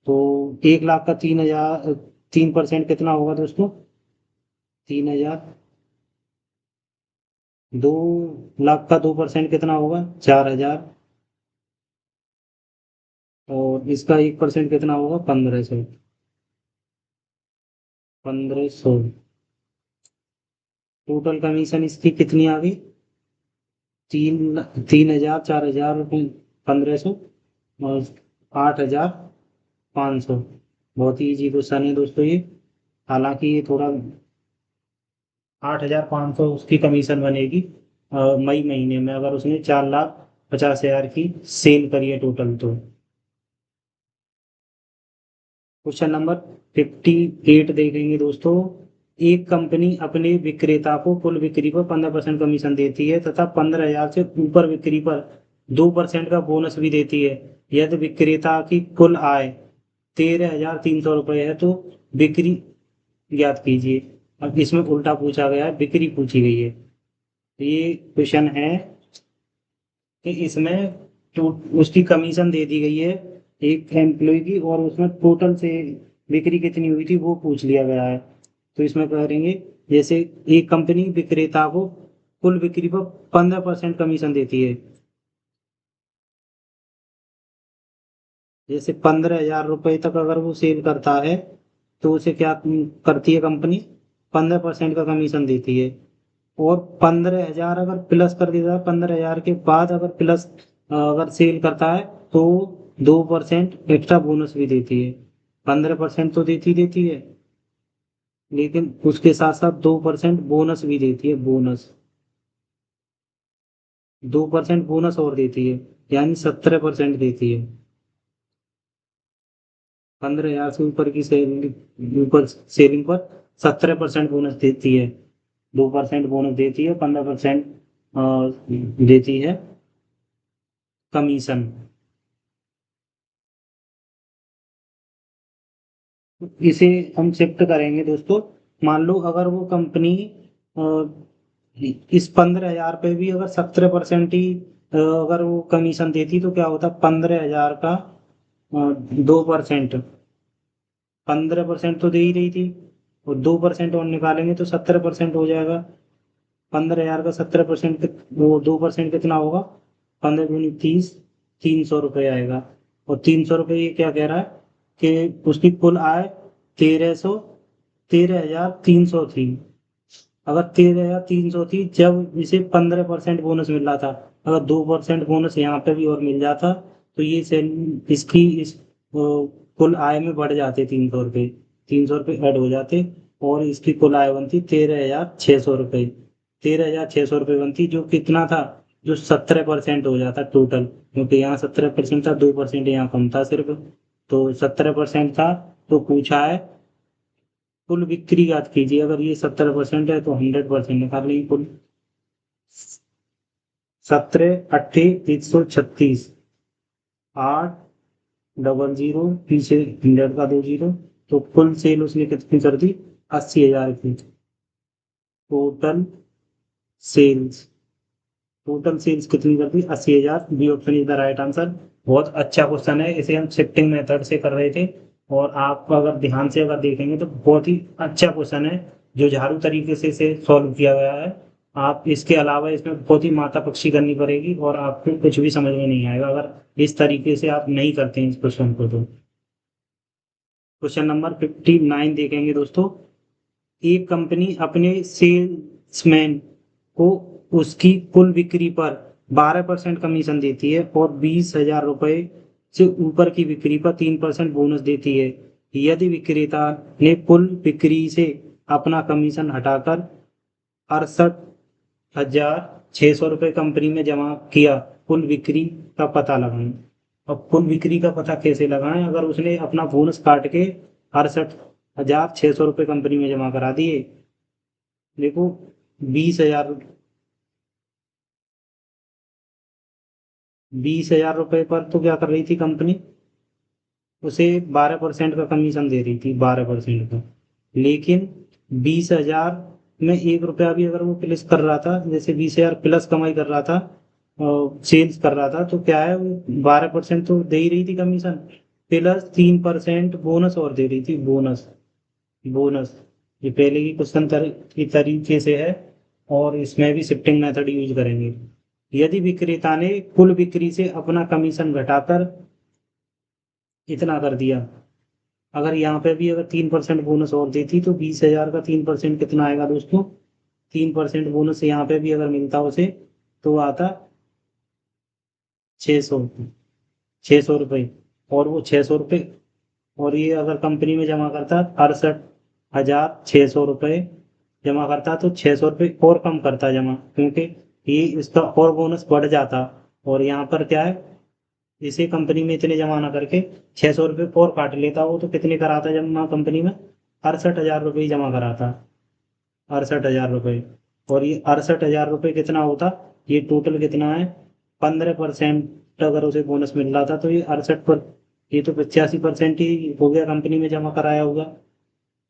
तो 1 लाख का 3,000, 3% कितना होगा दोस्तों? 3,000। 2 लाख का 2% कितना होगा? 4,000। और इसका 1% कितना होगा? 1,500। 1,500। टोटल कमीशन इसकी कितनी आ गई? 3,000, 4,000, 1,500 और 8,500। बहुत ही इजी क्वेश्चन है दोस्तों ये। हालांकि ये थोड़ा, 8,500 उसकी कमीशन बनेगी मई महीने में, अगर उसने 4,50,000 की सेल करी है टोटल तो। क्वेश्चन नंबर 58 देखेंगे दोस्तों। एक कंपनी अपने विक्रेता को कुल बिक्री पर 15% कमीशन देती है तथा 15,000 से ऊपर बिक्री पर 2% का बोनस भी देती है। यदि विक्रेता की कुल आय 13,300 रुपये है तो बिक्री ज्ञात कीजिए। अब इसमें उल्टा पूछा गया है, बिक्री पूछी गई है। तो ये क्वेश्चन है कि इसमें तो उसकी कमीशन दे दी गई है एक एम्प्लॉय की, और उसमें टोटल से बिक्री कितनी हुई थी वो पूछ लिया गया है। तो इसमें करेंगे, जैसे एक कंपनी विक्रेता को कुल बिक्री पर 15% कमीशन देती है। जैसे 15,000 रुपये तक अगर वो सेल करता है तो उसे क्या करती है कंपनी? 15% का कमीशन देती है। और 15,000 अगर प्लस कर देता है, 15,000 के बाद अगर प्लस अगर सेल करता है तो 2% एक्स्ट्रा बोनस भी देती है। 15% तो देती है, लेकिन उसके साथ साथ 2% बोनस भी देती है। बोनस, 2% बोनस और देती है, यानी 17% देती है। 15,000 से ऊपर की सेलिंग, ऊपर सेलिंग पर 17% बोनस देती है। 2% बोनस देती है, 15% देती है कमीशन। इसे हम शिफ्ट करेंगे दोस्तों। मान लो अगर वो कंपनी इस 15,000 पे भी अगर 17% ही अगर वो कमीशन देती तो क्या होता? 15,000 का 2%, 15% तो दे ही रही थी, और 2% और निकालेंगे तो 17% हो जाएगा। 15,000 का 17%, वो 2% कितना होगा? 15 दूनी 30, 300 रुपये आएगा। और 300 रुपये ये क्या कह रहा है कि उसकी कुल आय 1300, 13,300 थी। अगर 13,300 थी जब इसे 15% बोनस मिल रहा था, अगर 2% बोनस यहाँ पे भी और मिल जाता तो ये इसकी इस कुल आय में बढ़ जाते 300 रुपये, 300 रुपये ऐड हो जाते, और इसकी कुल आय बनती 13,600 रुपये। 13,600 रुपये बनती, जो कितना था? जो 17% हो जाता टोटल, क्योंकि यहाँ 17% था, 2% यहाँ कम था सिर्फ। तो 17% था, तो पूछा है कुल बिक्री याद कीजिए। अगर ये 17% है तो 100% निकाल लीजिए। कुल 17 अट्ठी 136, 800 पीछे 100 का 2 जीरो, तो कुल सेल उसने कितनी कर दी? 80,000 की। टोटल सेल्स, टोटल सेल्स कितनी कर दी? 80,000। B option is the right answer. बहुत अच्छा क्वेश्चन है, इसे हम शिफ्टिंग मेथड से कर रहे थे, और आप अगर ध्यान से अगर देखेंगे तो बहुत ही अच्छा क्वेश्चन है, जो झाड़ू तरीके से इसे सॉल्व किया गया है। आप इसके अलावा इसमें बहुत ही माथा पक्षी करनी पड़ेगी, और आपको कुछ भी समझ में नहीं आएगा अगर इस तरीके से आप नहीं करते हैं इस क्वेश्चन को। तो क्वेश्चन नंबर 59 देखेंगे दोस्तों। एक कंपनी अपने सेल्समैन को उसकी कुल बिक्री पर 12% कमीशन देती है, और 20,000 रुपये से ऊपर की बिक्री पर 3% बोनस देती है। यदि विक्रेता ने कुल बिक्री से अपना कमीशन हटाकर 68,600 रुपये कंपनी में जमा किया, कुल बिक्री का पता लगाएं। अब कुल बिक्री का पता कैसे लगाएं? अगर उसने अपना बोनस काट के 68,600 रुपये कंपनी में जमा करा दिए। देखो, 20,000, 20,000 रुपये पर तो क्या कर रही थी कंपनी? उसे 12% का कमीशन दे रही थी, 12% का। लेकिन 20,000 में 1 रुपया भी अगर वो प्लस कर रहा था, जैसे 20,000 प्लस कमाई कर रहा था, सेल्स कर रहा था, तो क्या है, वो 12% तो दे ही रही थी कमीशन, प्लस 3% बोनस और दे रही थी। बोनस, बोनस ये पहले की क्वेश्चन की तरीके से है, और इसमें भी शिफ्टिंग मेथड यूज करेंगे। यदि विक्रेता ने कुल बिक्री से अपना कमीशन घटाकर इतना कर दिया, अगर यहाँ पे भी अगर 3% बोनस और देती, तो 20,000 का 3% कितना आएगा दोस्तों? 3% बोनस यहाँ पे भी अगर मिलता उसे, तो आता 600, 600 रुपये। और वो 600 रुपये, और ये अगर कंपनी में जमा करता 68,600 रुपये जमा करता, तो 600 रुपये और कम करता जमा, क्योंकि ये इसका और बोनस बढ़ जाता। और यहाँ पर क्या है, इसे कंपनी में इतने जमा ना करके 600 रुपये और काट लेता, वो तो कितने कराता जमा कंपनी में? 68,000 रुपये ही जमा कराता, 68,000 रुपये। और ये 68,000 रुपये कितना होता? ये टोटल कितना है? 15% अगर उसे बोनस मिल रहा था, तो ये 68 पर, ये तो 85% ही हो गया कंपनी में जमा कराया होगा।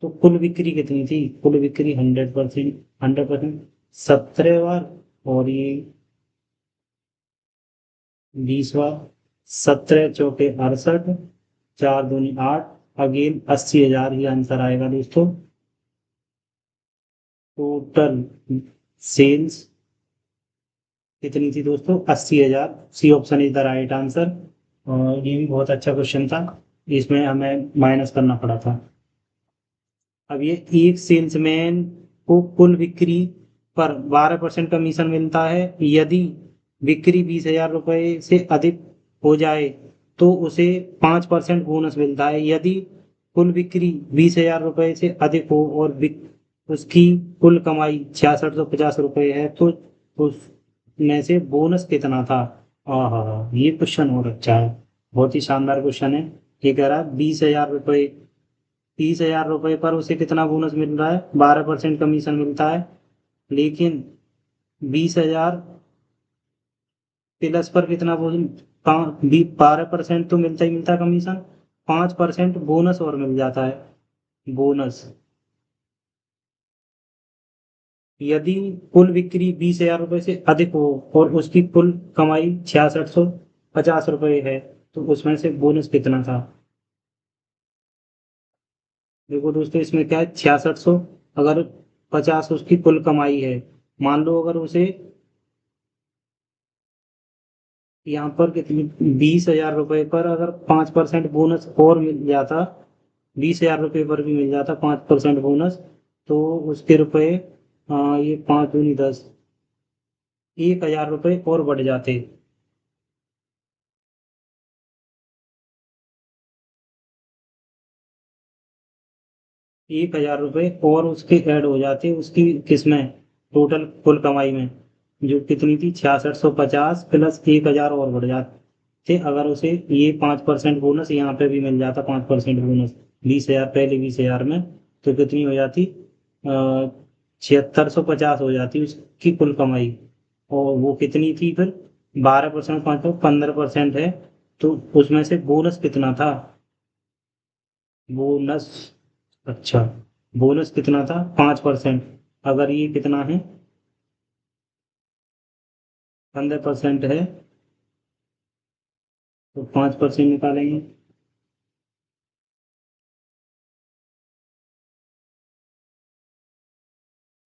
तो कुल बिक्री कितनी थी? कुल बिक्री 100%, 100% 17 बार, और ये 20 बार। 17 चौके 68, 4 दूनी 8, अगेन 80,000 ही आंसर आएगा दोस्तों। टोटल सेल्स कितनी थी दोस्तों? 80,000। C option is the right answer. और ये भी बहुत अच्छा क्वेश्चन था, इसमें हमें माइनस करना पड़ा था। अब ये एक सेल्समैन को कुल बिक्री पर 12% कमीशन मिलता है। यदि बिक्री 20,000 रुपये से अधिक हो जाए, तो उसे 5% बोनस मिलता है। यदि कुल बिक्री 20,000 रुपये से अधिक हो और उसकी कुल कमाई 6,650 रुपये है, तो उसमें से बोनस कितना था? हाँ, ये क्वेश्चन और अच्छा है, बहुत ही शानदार क्वेश्चन है। ये कह रहा है 20,000 रुपये, 30,000 रुपये पर उसे कितना बोनस मिल रहा है? 12% कमीशन मिलता है। लेकिन 20,000 प्लस पर कितना बोनस? 12% तो मिलता ही मिलता कमीशन, 5% बोनस और मिल जाता है, बोनस। यदि कुल बिक्री 20,000 रुपये से अधिक हो और उसकी कुल कमाई 6,650 रुपये है, तो उसमें से बोनस कितना था? देखो दोस्तों, इसमें क्या है, 6,650, अगर 50 उसकी कुल कमाई है, मान लो अगर उसे यहाँ पर कितनी, 20,000 रुपये पर अगर 5% बोनस और मिल जाता, 20,000 रुपये पर भी मिल जाता 5% बोनस, तो उसके रुपये, ये 5 दूनी 10, 1,000 रुपये और बढ़ जाते। 1,000 रुपये और उसके ऐड हो जाते उसकी किसमें, टोटल कुल कमाई में, जो कितनी थी, 6,650 प्लस 1,000 और बढ़ जाते, थे, अगर उसे ये 5% बोनस यहाँ पे भी मिल जाता, 5% बोनस 20,000 पहले 20,000 में, तो कितनी हो जाती, 7650 हो जाती उसकी कुल कमाई। और वो कितनी थी फिर, 12%, 15% है, तो उसमें से बोनस कितना था, बोनस, अच्छा, बोनस कितना था 5%, अगर ये कितना है 15% है, तो 5% निकालेंगे,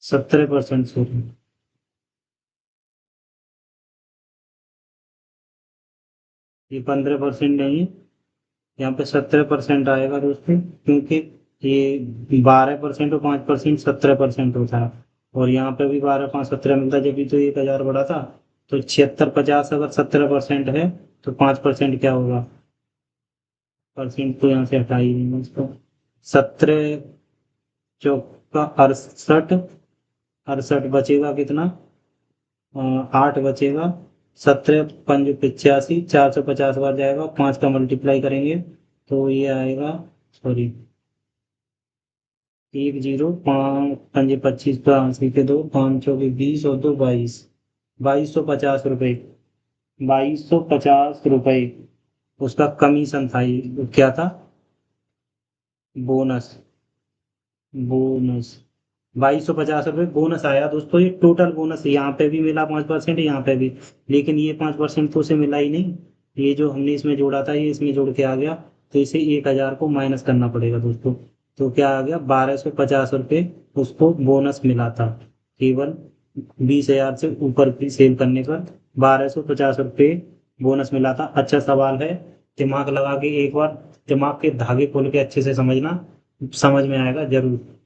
17%, सॉरी, ये 15% नहीं है, यहाँ पे 17% आएगा दोस्तों, क्योंकि ये 12% और 5% 17% होता है, और यहाँ पे भी 12, 5, 17 मिलता है, जब भी तो 1,000 बढ़ा था। तो 7650 अगर 17% है, तो 5% क्या होगा, परसेंट तो यहाँ से हटा ही नहीं इसको, 17 चौका 68, 68 बचेगा कितना, 8 बचेगा, 17 पंज 85, 450 बार जाएगा, 5 का मल्टीप्लाई करेंगे, तो ये आएगा, सॉरी, 10, 5 पंजे 25, 5 के 2, 5 चौके 20 और 2 22, 2250 रुपये, 2250 रुपये उसका कमीशन था, ये वो क्या था, बोनस, बोनस 2250 रुपये बोनस आया दोस्तों, ये टोटल बोनस है, यहाँ पे भी मिला 5%, यहाँ पे भी, लेकिन ये 5% तो उसे मिला ही नहीं, ये जो हमने इसमें जोड़ा था ये इसमें जोड़ के आ गया, तो इसे 1,000 को माइनस करना पड़ेगा दोस्तों, तो क्या आ गया, 1250 रुपये उसको बोनस मिला था, केवल 20,000 से ऊपर की सेल करने पर 1250 रुपये बोनस मिला था। अच्छा सवाल है, दिमाग लगा के एक बार, दिमाग के धागे खोल के अच्छे से समझना, समझ में आएगा जरूर।